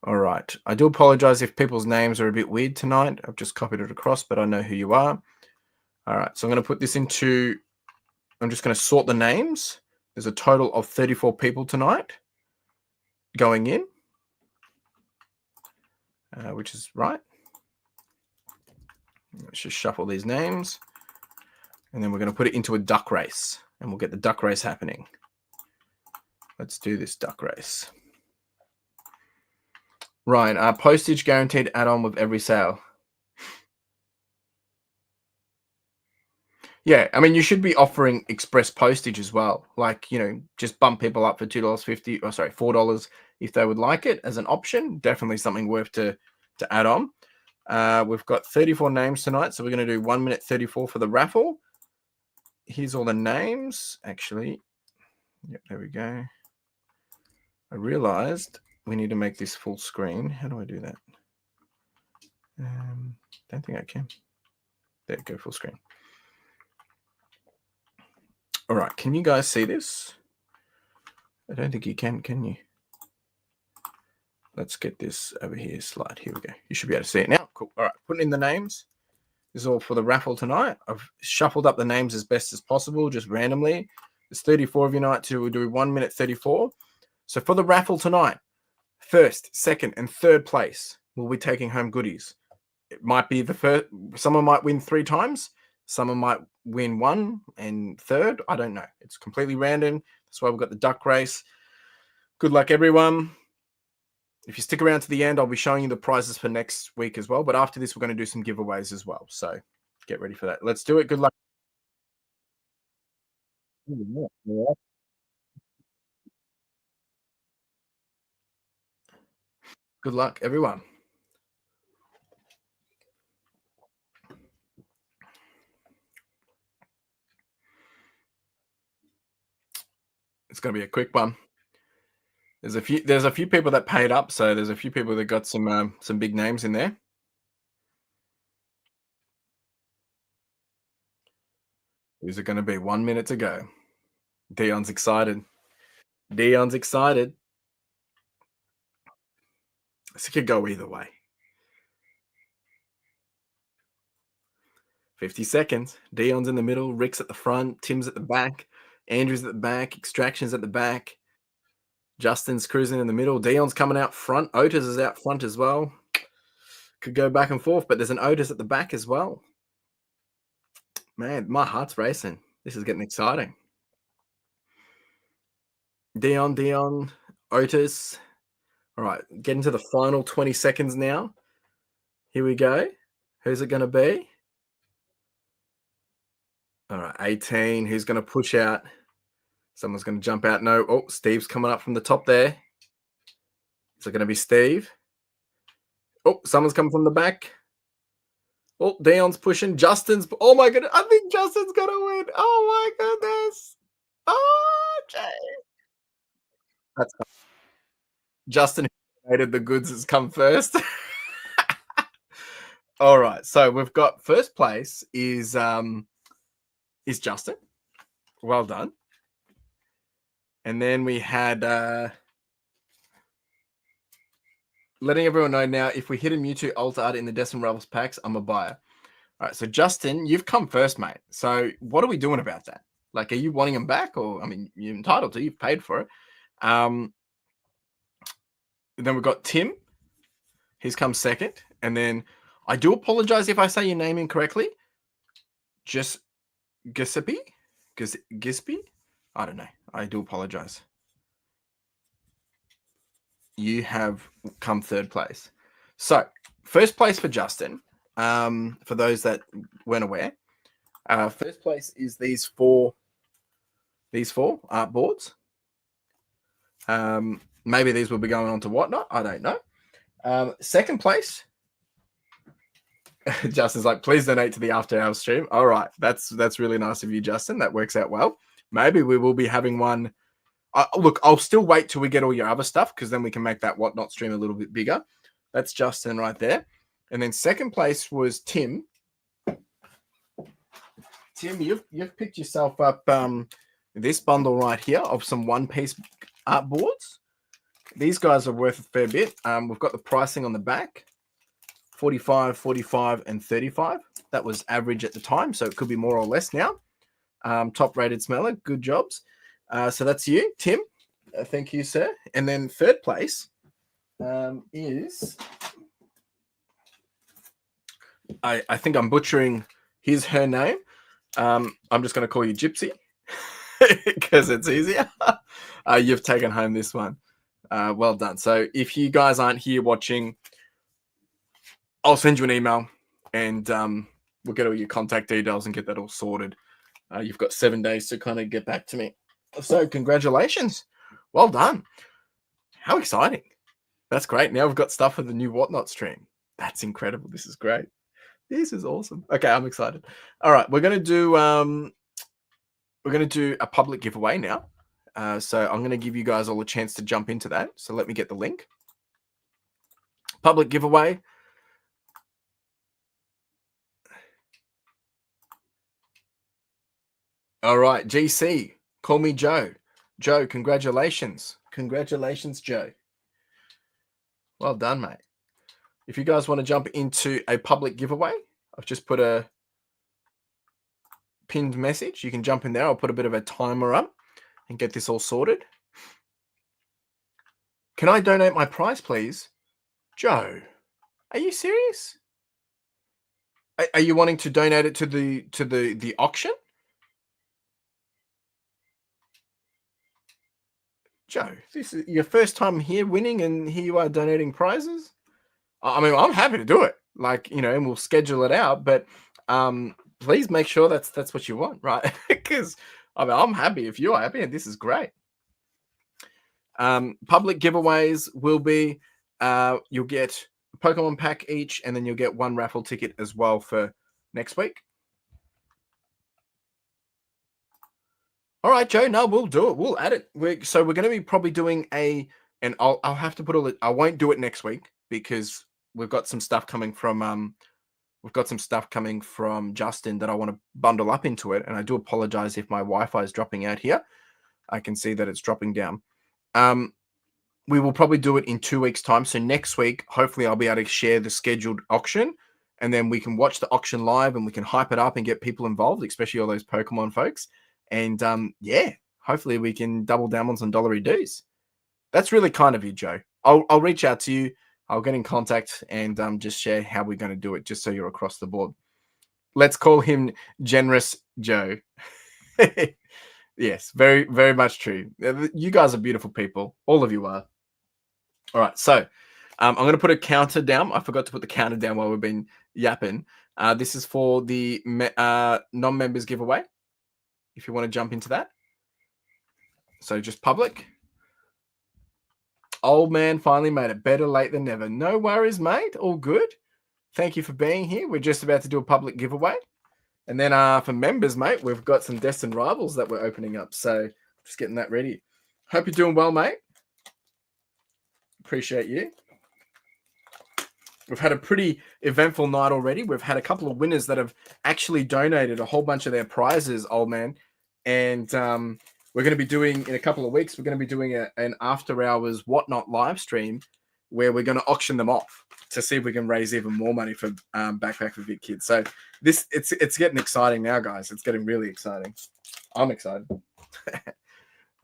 All right. I do apologize if people's names are a bit weird tonight. I've just copied it across, but I know who you are. All right. So I'm going to put this into... I'm just going to sort the names. There's a total of 34 people tonight going in, which is right. Let's just shuffle these names. And then we're going to put it into a duck race. And we'll get the duck race happening. Let's do this duck race. Ryan, postage guaranteed add-on with every sale. Yeah, I mean, you should be offering express postage as well. Like, you know, just bump people up for $2.50, or sorry, $4 if they would like it as an option. Definitely something worth to add on. We've got 34 names tonight, so we're going to do 1 minute 34 for the raffle. Here's all the names, actually. Yep, there we go. I realized we need to make this full screen. How do I do that? Don't think I can. There, go full screen. All right, can you guys see this? I don't think you can you? Let's get this over here. Slide. Here we go. You should be able to see it now. Cool. All right. Putting in the names. This is all for the raffle tonight. I've shuffled up the names as best as possible, just randomly. There's 34 of you tonight to we'll do 1 minute 34. So for the raffle tonight, first, second, and third place will be taking home goodies. It might be the first. Someone might win 3 times. Someone might win 1 and third. I don't know. It's completely random. That's why we've got the duck race. Good luck, everyone. If you stick around to the end, I'll be showing you the prizes for next week as well. But after this, we're going to do some giveaways as well. So get ready for that. Let's do it. Good luck. Good luck, everyone. It's going to be a quick one. There's a few people that paid up, so there's a few people that got some big names in there. Who's it going to be? 1 minute to go. Dion's excited. Dion's excited. This could go either way. 50 seconds. Dion's in the middle. Rick's at the front. Tim's at the back. Andrew's at the back. Extraction's at the back. Justin's cruising in the middle. Dion's coming out front. Otis is out front as well. Could go back and forth, but there's an Otis at the back as well. Man, my heart's racing. This is getting exciting. Dion, Otis. All right, getting to the final 20 seconds now. Here we go. Who's it going to be? All right, 18. Who's going to push out? Someone's going to jump out. No. Oh, Steve's coming up from the top there. Is it going to be Steve? Oh, someone's coming from the back. Oh, Dion's pushing. Justin's. Oh my goodness. I think Justin's going to win. Oh my goodness. Oh, Jay. That's Justin who donated the goods has come first. All right. So we've got first place is Justin. Well done. And then we had letting everyone know now, if we hit a Mewtwo Alt Art in the Destin Rebels packs, I'm a buyer. All right, so Justin, you've come first, mate. So what are we doing about that? Like, are you wanting them back? Or, I mean, you're entitled to. You've paid for it. Then we've got Tim. He's come second. And then I do apologize if I say your name incorrectly. Just Giuseppe? I don't know. I do apologize. You have come third place. So, first place for Justin, for those that weren't aware, first place is these four art boards. Maybe these will be going on to whatnot. I don't know. Second place, Justin's like, please donate to the after hours stream. All right, that's really nice of you, Justin. That works out well. Maybe we will be having one. Look, I'll still wait till we get all your other stuff because then we can make that whatnot stream a little bit bigger. That's Justin right there. And then second place was Tim. Tim, you've picked yourself up this bundle right here of some one-piece art boards. These guys are worth a fair bit. We've got the pricing on the back. 45, 45, and 35. That was average at the time, so it could be more or less now. Top-rated smeller. Good jobs. So that's you, Tim. Thank you, sir. And then third place is... I think I'm butchering her name. I'm just going to call you Gypsy because it's easier. You've taken home this one. Well done. So if you guys aren't here watching, I'll send you an email and we'll get all your contact details and get that all sorted. You've got 7 days to kind of get back to me. So congratulations. Well done. How exciting. That's great. Now we've got stuff for the new Whatnot stream. That's incredible. This is great. This is awesome. Okay, I'm excited. All right, we're gonna do a public giveaway now. So I'm gonna give you guys all a chance to jump into that. So let me get the link. Public giveaway. All right, GC, call me Joe. Joe, congratulations. Congratulations, Joe. Well done, mate. If you guys want to jump into a public giveaway, I've just put a pinned message. You can jump in there. I'll put a bit of a timer up and get this all sorted. Can I donate my prize, please? Joe, are you serious? Are you wanting to donate it to the auction? Joe, this is your first time here winning, and here you are donating prizes. I mean, I'm happy to do it. Like, you know, and we'll schedule it out. But please make sure that's what you want, right? Because I mean, I'm happy if you're happy, and this is great. Public giveaways will be you'll get a Pokemon pack each, and then you'll get one raffle ticket as well for next week. All right, Joe. No, we'll do it. We'll add it. We're going to be probably doing and I'll have to put all it. I won't do it next week because we've got some stuff coming from Justin that I want to bundle up into it, and I do apologize if my Wi-Fi is dropping out here. I can see that it's dropping down. We will probably do it in 2 weeks' time. So next week, hopefully, I'll be able to share the scheduled auction, and then we can watch the auction live, and we can hype it up and get people involved, especially all those Pokemon folks. And yeah, hopefully we can double down on some dollary dues. That's really kind of you, Joe. I'll reach out to you. I'll get in contact and just share how we're going to do it, just so you're across the board. Let's call him Generous Joe. Yes, very, very much true. You guys are beautiful people. All of you are. All right, so I'm going to put a counter down. I forgot to put the counter down while we've been yapping. This is for the non-members giveaway, if you want to jump into that. So just public. Old man finally made it. Better late than never. No worries, mate. All good. Thank you for being here. We're just about to do a public giveaway. And then for members, mate, we've got some Destined Rivals that we're opening up. So just getting that ready. Hope you're doing well, mate. Appreciate you. We've had a pretty eventful night already. We've had a couple of winners that have actually donated a whole bunch of their prizes, old man. And we're going to be doing, in a couple of weeks, we're going to be doing an after-hours Whatnot live stream where we're going to auction them off to see if we can raise even more money for Backpack for Big Kids. So it's getting exciting now, guys. It's getting really exciting. I'm excited.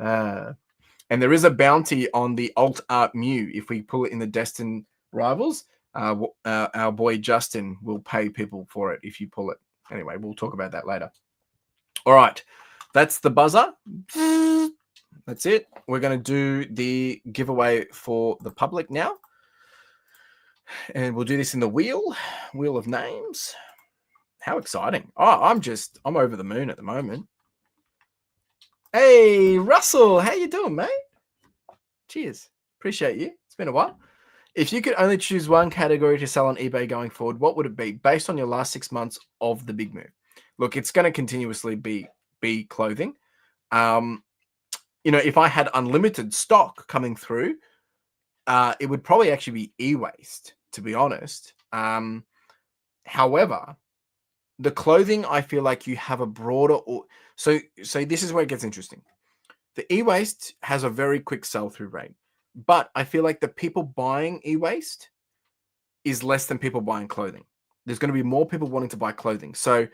And there is a bounty on the Alt Art Mew. If we pull it in the Destined Rivals, our boy Justin will pay people for it if you pull it. Anyway, we'll talk about that later. All right. That's the buzzer. That's it. We're going to do the giveaway for the public now. And we'll do this in the wheel of names. How exciting. Oh, I'm over the moon at the moment. Hey, Russell, how you doing, mate? Cheers. Appreciate you. It's been a while. If you could only choose one category to sell on eBay going forward, what would it be based on your last 6 months of the big move? Look, it's going to continuously be clothing. You know, if I had unlimited stock coming through, it would probably actually be e-waste, to be honest. However, the clothing, I feel like you have a broader... So this is where it gets interesting. The e-waste has a very quick sell-through rate, but I feel like the people buying e-waste is less than people buying clothing. There's going to be more people wanting to buy clothing. So,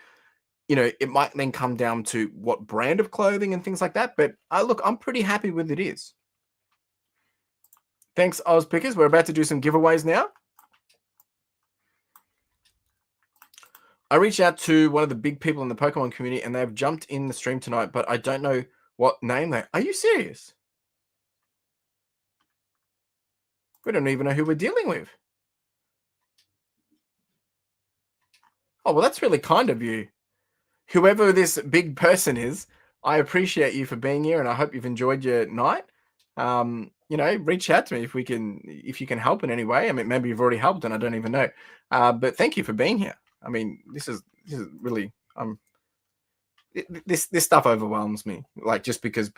you know, it might then come down to what brand of clothing and things like that. But look, I'm pretty happy with it is. Thanks, Oz Pickers. We're about to do some giveaways now. I reached out to one of the big people in the Pokemon community, and they've jumped in the stream tonight, but I don't know what name they... Are you serious? We don't even know who we're dealing with. Oh, well, that's really kind of you. Whoever this big person is, I appreciate you for being here, and I hope you've enjoyed your night. You know, reach out to me if you can help in any way. I mean, maybe you've already helped, and I don't even know. But thank you for being here. I mean, this is really this stuff overwhelms me. Like, just because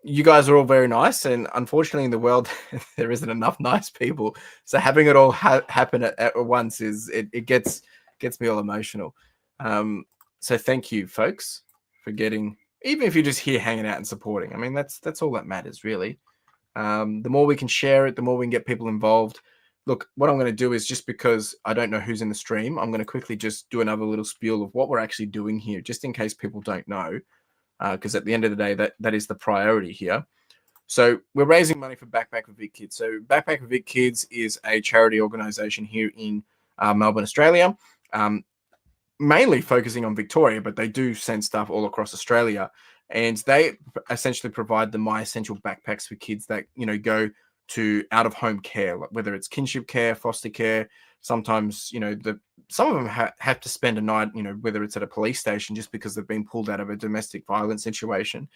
you guys are all very nice, and unfortunately in the world there isn't enough nice people. So having it all happen at once it gets me all emotional. So thank you, folks, for getting, even if you're just here hanging out and supporting. I mean, that's all that matters, really. The more we can share it, the more we can get people involved. Look, what I'm going to do is, just because I don't know who's in the stream, I'm going to quickly just do another little spiel of what we're actually doing here, just in case people don't know, because at the end of the day, that is the priority here. So we're raising money for Backpack for Vic Kids. So Backpack for Vic Kids is a charity organization here in Melbourne, Australia, mainly focusing on Victoria, but they do send stuff all across Australia. And they essentially provide the My Essential backpacks for kids that, go to out-of-home care, whether it's kinship care, foster care. Sometimes, some of them have to spend a night, whether it's at a police station just because they've been pulled out of a domestic violence situation.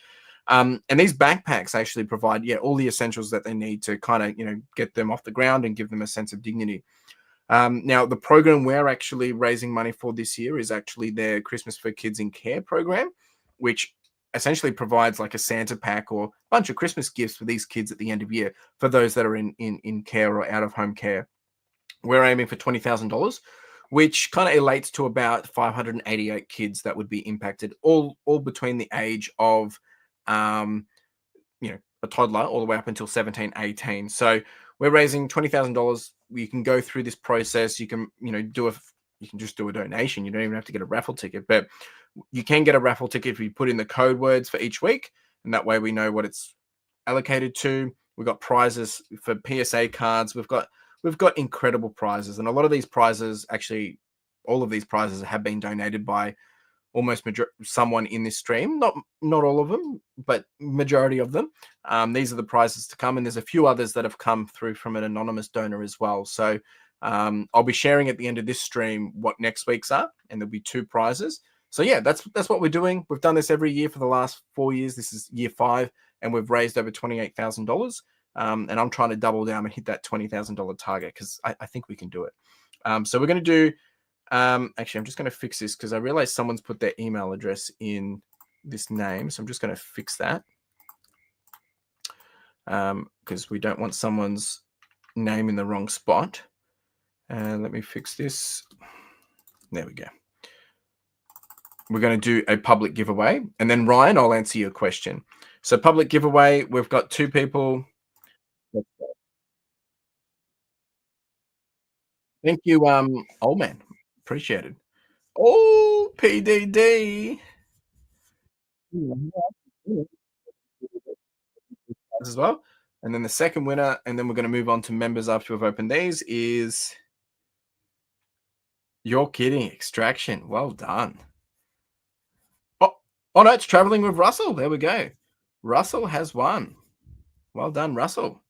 And these backpacks actually provide, all the essentials that they need to kind of, get them off the ground and give them a sense of dignity. Now, the program we're actually raising money for this year is actually their Christmas for Kids in Care program, which essentially provides like a Santa pack or a bunch of Christmas gifts for these kids at the end of year for those that are in care or out of home care. We're aiming for $20,000, which kind of elates to about 588 kids that would be impacted, all between the age of, a toddler all the way up until 17, 18. So we're raising $20,000. You can go through this process. You can, you can just do a donation. You don't even have to get a raffle ticket, but you can get a raffle ticket if you put in the code words for each week, and that way we know what it's allocated to. We've got prizes for PSA cards. We've got incredible prizes, and a lot of these prizes, actually, all of these prizes have been donated by almost someone in this stream. Not all of them, but majority of them. These are the prizes to come, and there's a few others that have come through from an anonymous donor as well. So I'll be sharing at the end of this stream what next week's are, and there'll be 2 prizes. So yeah, that's what we're doing. We've done this every year for the last 4 years. This is year 5, and we've raised over $28,000. And I'm trying to double down and hit that $20,000 target because I think we can do it. So we're going to do. Actually, I'm just going to fix this because I realized someone's put their email address in this name. So I'm just going to fix that because we don't want someone's name in the wrong spot. And let me fix this. There we go. We're going to do a public giveaway. And then, Ryan, I'll answer your question. So public giveaway, we've got 2 people. Thank you, old man. Appreciate it. Oh, PDD. As well. And then the second winner, and then we're going to move on to members after we've opened these, is You're Kidding Extraction. Well done. Oh no, it's Traveling with Russell. There we go. Russell has won. Well done, Russell.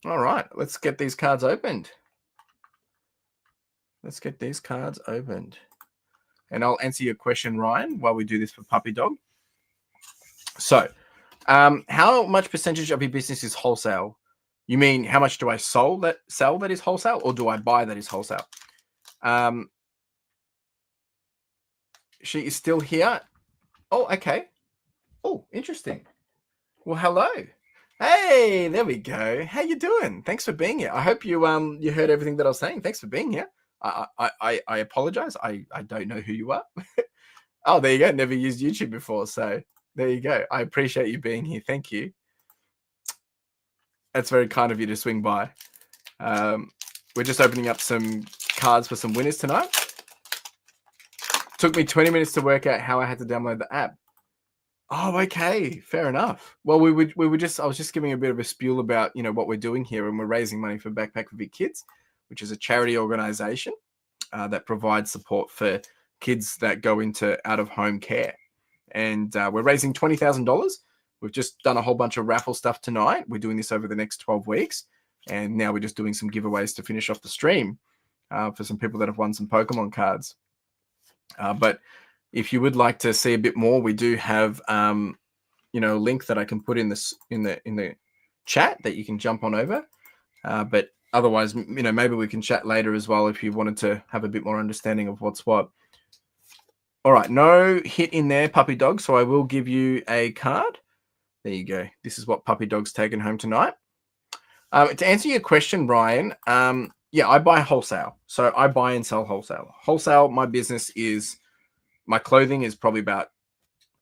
All right, let's get these cards opened. And I'll answer your question, Ryan, while we do this for Puppy Dog. So, how much percentage of your business is wholesale? You mean how much do I sell that is wholesale, or do I buy that is wholesale? She is still here. Oh, okay. Oh, interesting. Well, hello. Hey, there we go. How you doing? Thanks for being here. I hope you you heard everything that I was saying. Thanks for being here. I apologize. I don't know who you are. Oh, there you go. Never used YouTube before, so there you go. I appreciate you being here. Thank you. That's very kind of you to swing by. We're just opening up some cards for some winners tonight. Took me 20 minutes to work out how I had to download the app. Oh, okay, fair enough. Well, I was just giving a bit of a spiel about what we're doing here, and we're raising money for Backpack for Big Kids, which is a charity organization that provides support for kids that go into out-of-home care, and we're raising $20,000. We've just done a whole bunch of raffle stuff tonight. We're doing this over the next 12 weeks, and now we're just doing some giveaways to finish off the stream for some people that have won some Pokemon cards. But if you would like to see a bit more, we do have a link that I can put in the chat that you can jump on over. But otherwise, maybe we can chat later as well if you wanted to have a bit more understanding of what's what. All right, no hit in there, Puppy Dog. So I will give you a card. There you go. This is what Puppy Dog's taken home tonight. To answer your question, Ryan, yeah, I buy wholesale. So I buy and sell wholesale. Wholesale, my business is, my clothing is probably about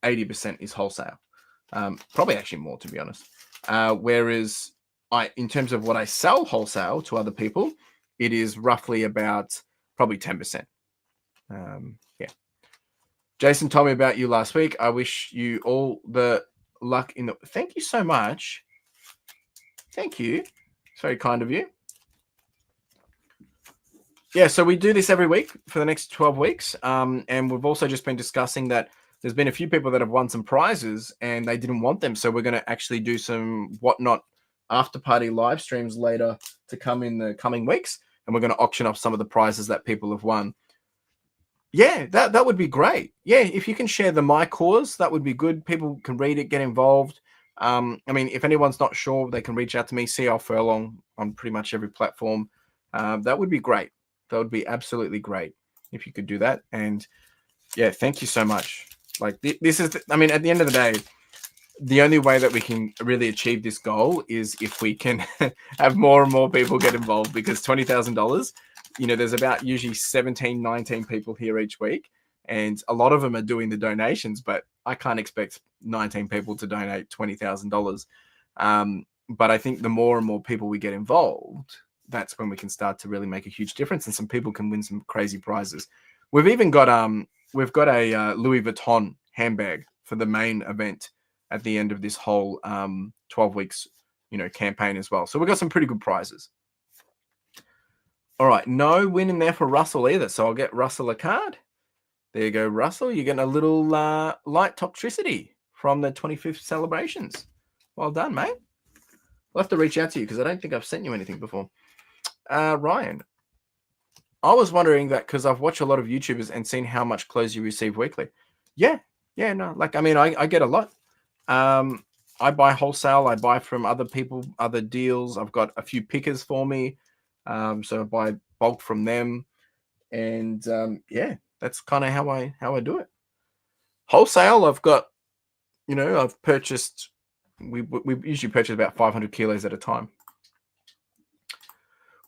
80% is wholesale. Probably actually more, to be honest. Whereas in terms of what I sell wholesale to other people, it is roughly about probably 10%. Yeah. Jason told me about you last week. I wish you all the luck in the. Thank you so much. Thank you. It's very kind of you. Yeah, so we do this every week for the next 12 weeks. And we've also just been discussing that there's been a few people that have won some prizes and they didn't want them. So we're going to actually do some whatnot after party live streams later to come in the coming weeks. And we're going to auction off some of the prizes that people have won. Yeah, that would be great. Yeah, if you can share the My Cause, that would be good. People can read it, get involved. I mean, if anyone's not sure, they can reach out to me, CLFurlong, on pretty much every platform. That would be great. That would be absolutely great if you could do that. And yeah, thank you so much. Like this is, I mean, at the end of the day, the only way that we can really achieve this goal is if we can have more and more people get involved, because $20,000, there's about usually 17, 19 people here each week. And a lot of them are doing the donations, but I can't expect 19 people to donate $20,000. But I think the more and more people we get involved, that's when we can start to really make a huge difference, and some people can win some crazy prizes. We've even got a Louis Vuitton handbag for the main event at the end of this whole 12 weeks, campaign as well. So we've got some pretty good prizes. All right, no win in there for Russell either. So I'll get Russell a card. There you go, Russell. You're getting a little light toxicity from the 25th celebrations. Well done, mate. I'll have to reach out to you because I don't think I've sent you anything before. Ryan, I was wondering that because I've watched a lot of YouTubers and seen how much clothes you receive weekly. Yeah, no, like, I mean, I get a lot. I buy wholesale. I buy from other people, other deals. I've got a few pickers for me. So I buy bulk from them. And yeah, that's kind of how I do it. Wholesale, I've got, I've purchased, we usually purchase about 500 kilos at a time.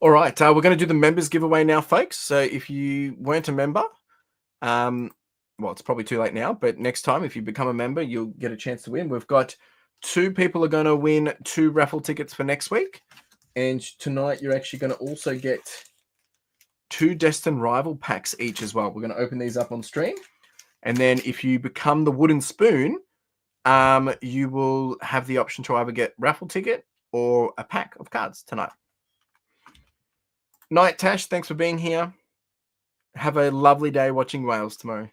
All right, we're going to do the members giveaway now, folks. So if you weren't a member, well, it's probably too late now, but next time, if you become a member, you'll get a chance to win. We've got 2 people are going to win 2 raffle tickets for next week. And tonight, you're actually going to also get 2 Destined Rival packs each as well. We're going to open these up on stream. And then if you become the wooden spoon, you will have the option to either get raffle ticket or a pack of cards tonight. Night, Tash. Thanks for being here. Have a lovely day watching Wales tomorrow.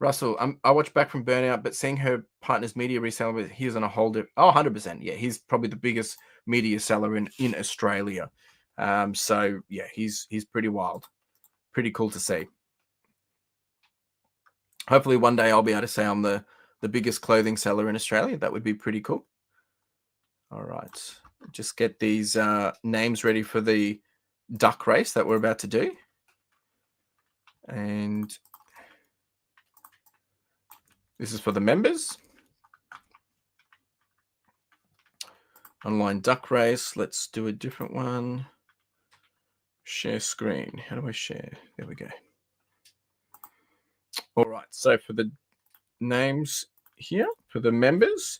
Russell, I watched Back from Burnout, but seeing her partner's media reseller, he's on a whole different. 100%. Yeah, he's probably the biggest media seller in Australia. So yeah, he's pretty wild. Pretty cool to see. Hopefully one day I'll be able to say I'm the biggest clothing seller in Australia. That would be pretty cool. All right. Just get these names ready for the duck race that we're about to do. And this is for the members. Online duck race. Let's do a different one. Share screen. How do I share? There we go. All right. So for the names here, for the members,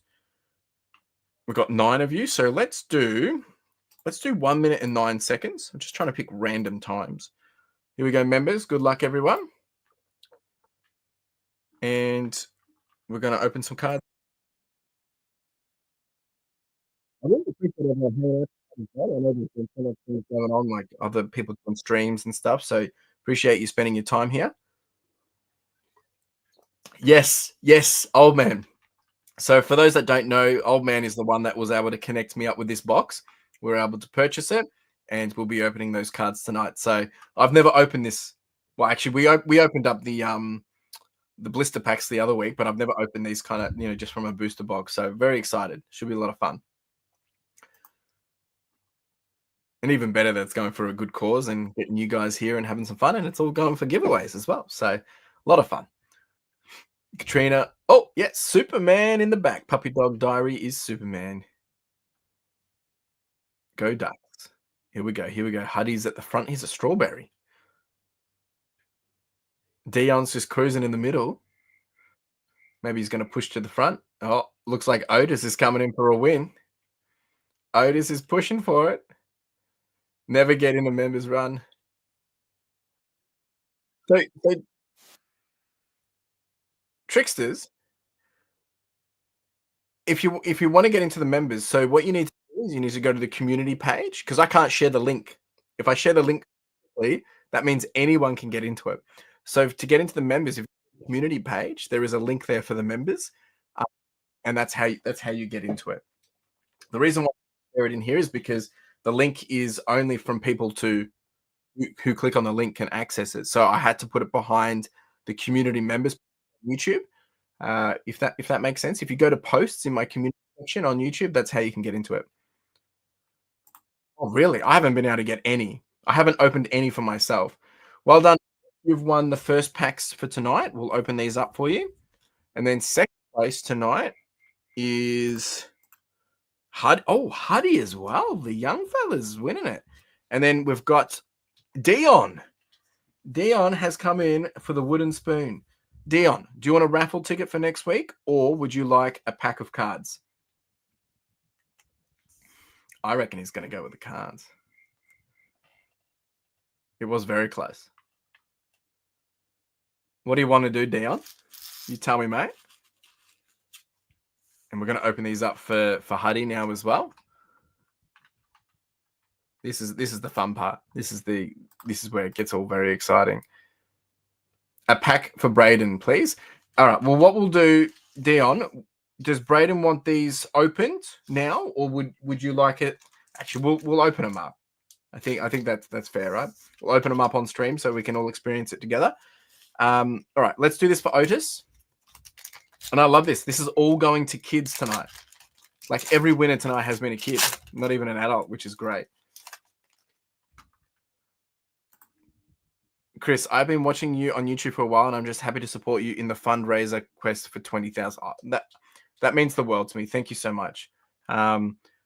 we've got 9 of you. So let's do 1 minute and 9 seconds. I'm just trying to pick random times. Here we go, members. Good luck, everyone. And we're going to open some cards. I really appreciate everyone hanging out. I know there's been so much things going on, like other people on streams and stuff. So appreciate you spending your time here. Yes, old man. So for those that don't know, old man is the one that was able to connect me up with this box. We were able to purchase it, and we'll be opening those cards tonight. So I've never opened this. Well, actually, we opened up the blister packs the other week, but I've never opened these kind of, just from a booster box. So very excited. Should be a lot of fun. And even better that it's going for a good cause and getting you guys here and having some fun, and it's all going for giveaways as well. So a lot of fun. Katrina. Oh, yeah, Superman in the back. Puppy Dog Diary is Superman. Go Ducks. Here we go. Huddy's at the front. He's a strawberry. Dion's just cruising in the middle. Maybe he's going to push to the front. Oh, looks like Otis is coming in for a win. Otis is pushing for it. Never get in a members run. So tricksters, if you want to get into the members, so what you need to do is you need to go to the community page because I can't share the link. If I share the link, that means anyone can get into it. So to get into the members, if community page, there is a link there for the members, uh, and that's how you get into it. The reason why I share it in here is because the link is only from people who click on the link can access it. So I had to put it behind the community members on YouTube. If that makes sense. If you go to posts in my community section on YouTube, that's how you can get into it. Oh, really? I haven't been able to get any. I haven't opened any for myself. Well done. You've won the first packs for tonight. We'll open these up for you. And then second place tonight is Huddy as well. The young fella's winning it. And then we've got Dion. Dion has come in for the wooden spoon. Dion, do you want a raffle ticket for next week or would you like a pack of cards? I reckon he's going to go with the cards. It was very close. What do you want to do, Dion? You tell me, mate. And we're going to open these up for Huddy now as well. This is the fun part. This is where it gets all very exciting. A pack for Braden, please. All right. Well, what we'll do, Dion, does Braden want these opened now, or would you like it? Actually, we'll open them up. I think that's fair, right? We'll open them up on stream so we can all experience it together. All right, let's do this for Otis. And I love this. This is all going to kids tonight. Like every winner tonight has been a kid, not even an adult, which is great. Chris, I've been watching you on YouTube for a while, and I'm just happy to support you in the fundraiser quest for 20,000. Oh, that means the world to me. Thank you so much. I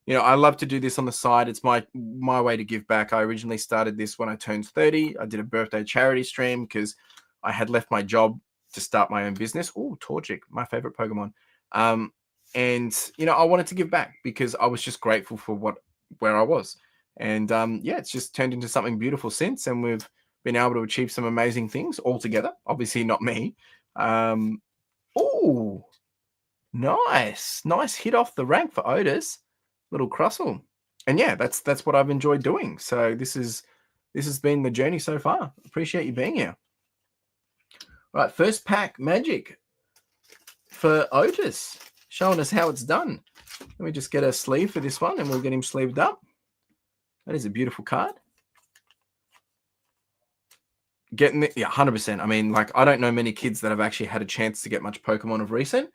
love to do this on the side. It's my way to give back. I originally started this when I turned 30. I did a birthday charity stream because I had left my job to start my own business. Oh, Torchic, my favorite Pokemon. And I wanted to give back because I was just grateful for where I was. And it's just turned into something beautiful since, and we've been able to achieve some amazing things all together. Obviously not me. Oh, nice hit off the rank for Otis. Little Crossle. And yeah, that's what I've enjoyed doing. So this has been the journey so far. Appreciate you being here. All right, first pack magic for Otis, showing us how it's done. Let me just get a sleeve for this one and we'll get him sleeved up. That is a beautiful card. Getting it, yeah, 100%. I mean, like, I don't know many kids that have actually had a chance to get much Pokemon of recent.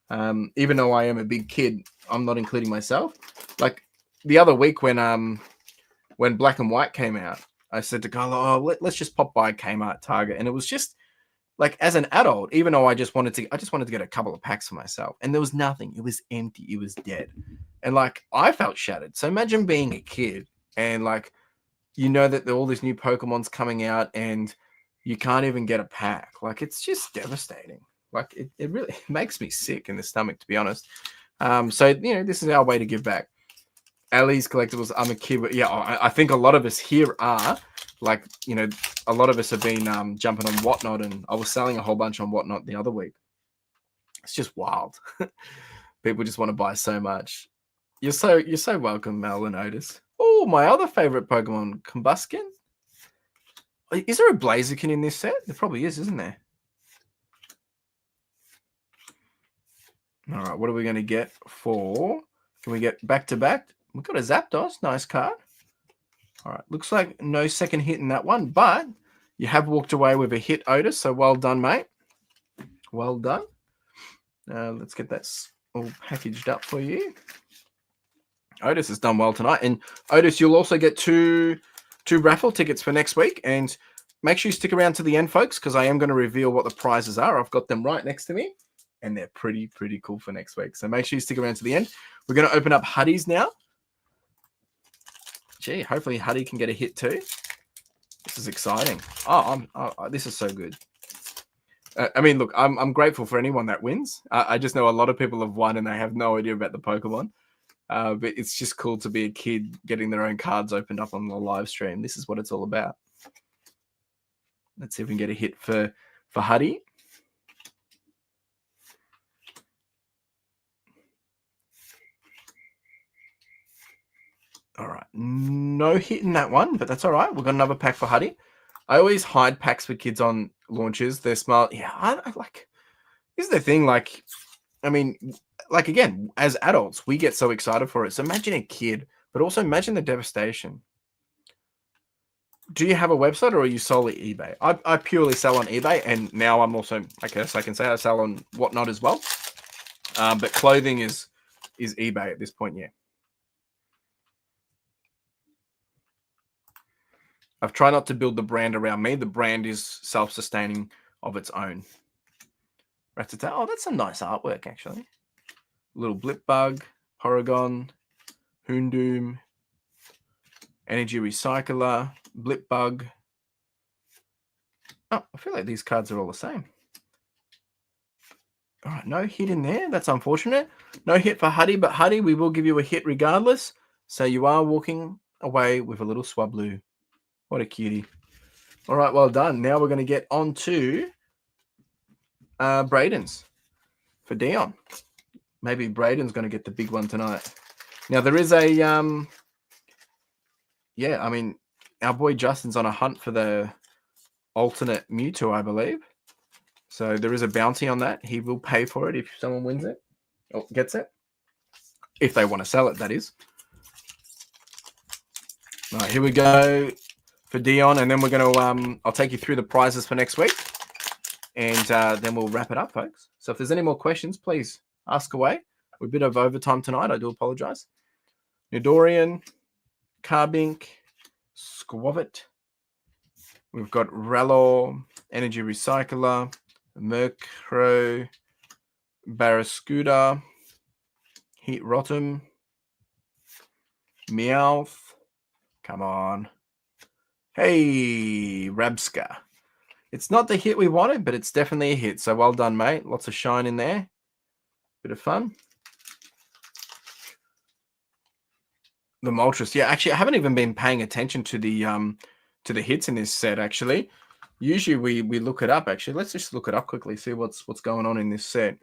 Even though I am a big kid, I'm not including myself. Like the other week when Black and White came out, I said to Carla, let's just pop by Kmart, Target, and it was just like, as an adult, even though I just wanted to get a couple of packs for myself, and there was nothing. It was empty. It was dead, and like I felt shattered. So imagine being a kid and like that there are all these new Pokemon's coming out and you can't even get a pack. Like it's just devastating. Like it really makes me sick in the stomach, to be honest. So this is our way to give back. Ellie's collectibles. I'm a kid, but yeah, I think a lot of us here are like, a lot of us have been jumping on Whatnot, and I was selling a whole bunch on Whatnot the other week. It's just wild. People just want to buy so much. You're so welcome, Mel and Otis. Oh, my other favorite Pokemon, Combuskin. Is there a Blaziken in this set? There probably is, isn't there? All right, what are we going to get for? Can we get back-to-back? We've got a Zapdos. Nice card. All right, looks like no second hit in that one, but you have walked away with a hit, Otis, so well done, mate. Well done. Let's get that all packaged up for you. Otis has done well tonight. And Otis, you'll also get two raffle tickets for next week. And make sure you stick around to the end, folks, because I am going to reveal what the prizes are. I've got them right next to me, and they're pretty cool for next week. So make sure you stick around to the end. We're going to open up Huddy's now. Gee, hopefully Huddy can get a hit too. This is exciting. This is so good. I mean, look, I'm grateful for anyone that wins. I just know a lot of people have won and they have no idea about the Pokemon. But it's just cool to be a kid getting their own cards opened up on the live stream. This is what it's all about. Let's see if we can get a hit for Huddy. All right, no hit in that one, but that's all right. We've got another pack for Huddy. I always hide packs for kids on launches. They're smart. Yeah, I like. This is the thing. Like, I mean, like again, as adults, we get so excited for it. So imagine a kid, but also imagine the devastation. Do you have a website or are you solely eBay? I purely sell on eBay, and now I'm also, I guess I can say I sell on Whatnot as well. But clothing is eBay at this point, yeah. I've tried not to build the brand around me. The brand is self-sustaining of its own. Rattata. Oh, that's some nice artwork, actually. Little Blip Bug, Porygon, Houndoom, Energy Recycler, Blip Bug. Oh, I feel like these cards are all the same. All right, no hit in there. That's unfortunate. No hit for Huddy, but Huddy, we will give you a hit regardless. So you are walking away with a little Swablu. What a cutie. All right, well done. Now we're going to get on to Braden's for Dion. Maybe Braden's going to get the big one tonight. Now, there is a, yeah, I mean, our boy Justin's on a hunt for the alternate Mewtwo, I believe. So there is a bounty on that. He will pay for it if someone wins it or gets it. If they want to sell it, that is. All right, here we go for Dion, and then we're going to, I'll take you through the prizes for next week, and then we'll wrap it up, folks. So if there's any more questions, please ask away. We're a bit of overtime tonight. I do apologize. Nidorian, Carbink, Squavit. We've got Ralor, Energy Recycler, Murkrow, Barraskewda, Heat Rotom, Meowth. Come on. Hey, Rabska. It's not the hit we wanted, but it's definitely a hit. So well done, mate. Lots of shine in there. Bit of fun. The Moltres. Yeah, actually, I haven't even been paying attention to the hits in this set, actually. Usually we look it up, actually. Let's just look it up quickly, see what's going on in this set.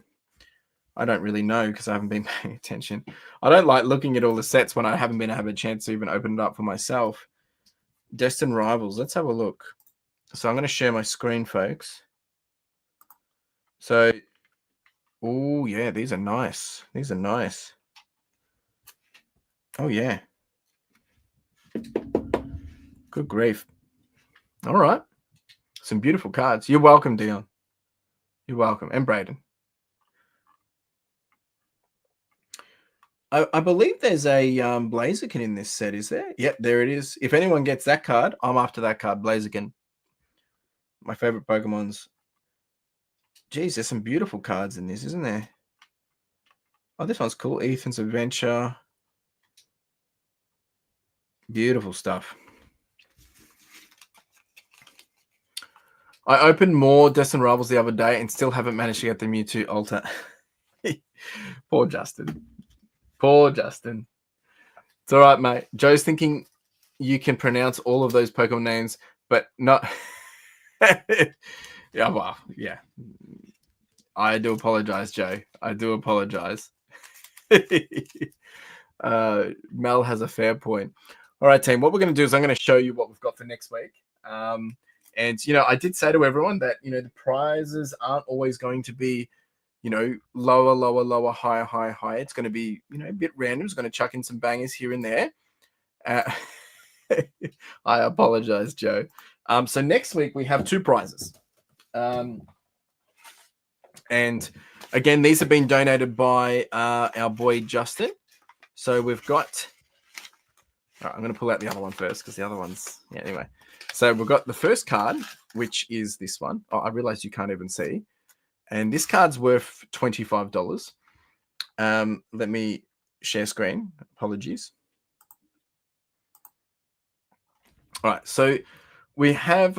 I don't really know because I haven't been paying attention. I don't like looking at all the sets when I haven't been having a chance to even open it up for myself. Destined Rivals. Let's have a look. So I'm going to share my screen, folks. So, oh, yeah, these are nice. These are nice. Oh, yeah. Good grief. All right. Some beautiful cards. You're welcome, Dion. You're welcome. And Braden. I believe there's a Blaziken in this set, is there? Yep, there it is. If anyone gets that card, I'm after that card, Blaziken. My favorite Pokemons. Geez, there's some beautiful cards in this, isn't there? Oh, this one's cool. Ethan's Adventure. Beautiful stuff. I opened more Destined Rivals the other day and still haven't managed to get the Mewtwo Alter. Poor Justin. Poor Justin. It's all right, mate. Joe's thinking you can pronounce all of those Pokemon names, but not... Yeah, well, yeah. I do apologize, Joe. I do apologize. Mel has a fair point. All right, team. What we're going to do is I'm going to show you what we've got for next week. And, you know, I did say to everyone that, you know, the prizes aren't always going to be, you know, lower, higher. It's going to be, you know, a bit random. It's going to chuck in some bangers here and there. I apologize, Joe. So next week we have two prizes. And again, these have been donated by our boy Justin. So we've got... All right, I'm going to pull out the other one first because the other one's... Yeah, anyway. So we've got the first card, which is this one. Oh, I realize you can't even see. And this card's worth $25. Let me share screen. Apologies. All right, so we have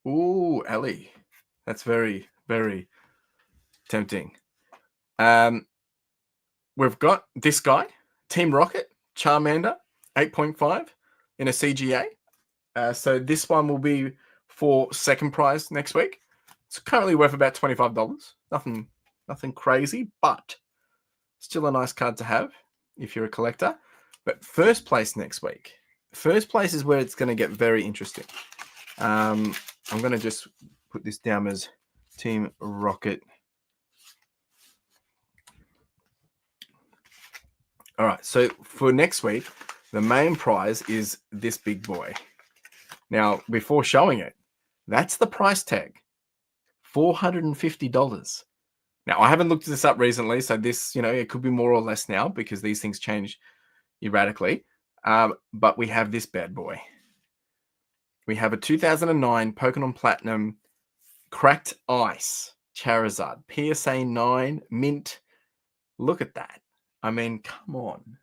Ooh, Ellie. That's very, very tempting. We've got this guy, Team Rocket, Charmander, 8.5 in a CGA. So this one will be for second prize next week. It's currently worth about $25. Nothing crazy, but still a nice card to have if you're a collector. But first place next week. First place is where it's going to get very interesting. I'm going to just put this down as Team Rocket. All right, so for next week, the main prize is this big boy. Now, before showing it, that's the price tag, $450. Now, I haven't looked this up recently, so this, it could be more or less now because these things change erratically. But we have this bad boy. We have a 2009 Pokemon Platinum Cracked Ice Charizard, PSA 9 mint. Look at that. I mean, come on.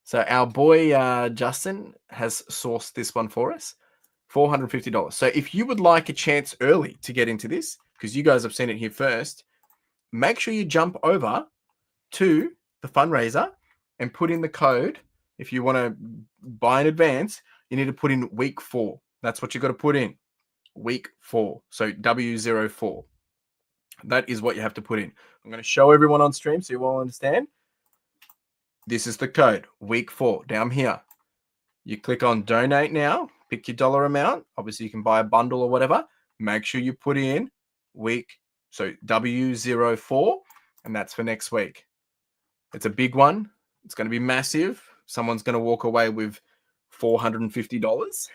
So our boy Justin has sourced this one for us, $450. So if you would like a chance early to get into this, because you guys have seen it here first, make sure you jump over to the fundraiser and put in the code. If you want to buy in advance, you need to put in week 4. That's what you got to put in, week 4. So W04. That is what you have to put in. I'm going to show everyone on stream so you all understand. This is the code, week 4, down here. You click on donate now, pick your dollar amount. Obviously, you can buy a bundle or whatever. Make sure you put in week, so W04, and that's for next week. It's a big one. It's going to be massive. Someone's going to walk away with $450.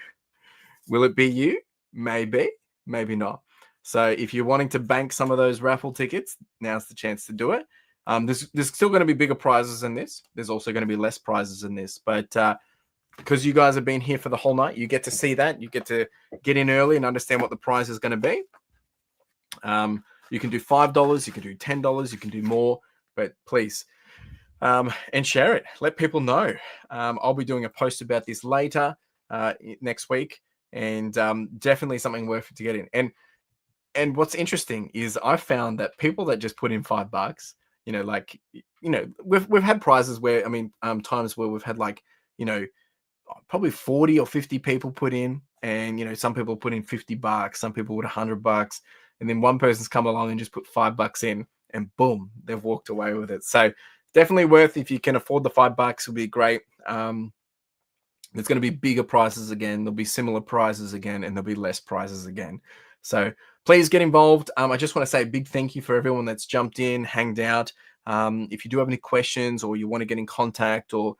Will it be you? Maybe, maybe not. So if you're wanting to bank some of those raffle tickets, now's the chance to do it. There's still going to be bigger prizes than this. There's also going to be less prizes than this. But because you guys have been here for the whole night, you get to see that. You get to get in early and understand what the prize is going to be. You can do $5. You can do $10. You can do more. But please, and share it. Let people know. I'll be doing a post about this later next week. And definitely something worth it to get in. And what's interesting is I found that people that just put in $5, we've had prizes where, times where we've had probably 40 or 50 people put in, and some people put in $50, some people with $100, and then one person's come along and just put $5 in, and boom, they've walked away with it. So definitely worth, if you can afford the $5, will be great. There's going to be bigger prizes again. There'll be similar prizes again, and there'll be less prizes again. So please get involved. I just want to say a big thank you for everyone that's jumped in, hanged out. If you do have any questions or you want to get in contact or,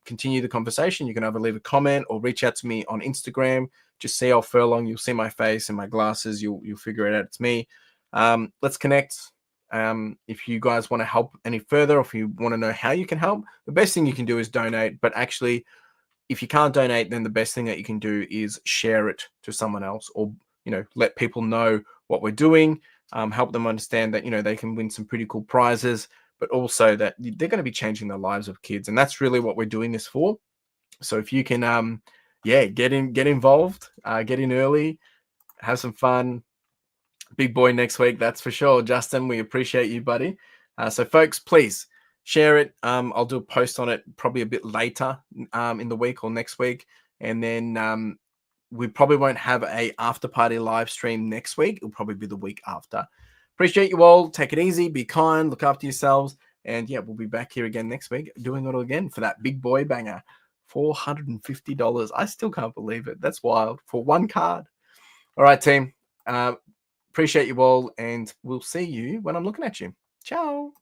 continue the conversation, you can either leave a comment or reach out to me on Instagram. Just CLFurlong. You'll see my face and my glasses. You'll figure it out. It's me. Let's connect. If you guys want to help any further, or if you want to know how you can help, the best thing you can do is donate. But actually, if you can't donate, then the best thing that you can do is share it to someone else, or let people know what we're doing, help them understand that they can win some pretty cool prizes, but also that they're going to be changing the lives of kids, and that's really what we're doing this for. So if you can get involved, get in early, have some fun. Big boy next week, that's for sure. Justin, we appreciate you, buddy. So folks, please share it. I'll do a post on it probably a bit later in the week or next week, and then we probably won't have a after party live stream next week. It'll probably be the week after. Appreciate you all. Take it easy, be kind, look after yourselves, and we'll be back here again next week doing it all again for that big boy banger. $450. I still can't believe it. That's wild for one card. All right, team. Appreciate you all, and we'll see you when I'm looking at you. Ciao.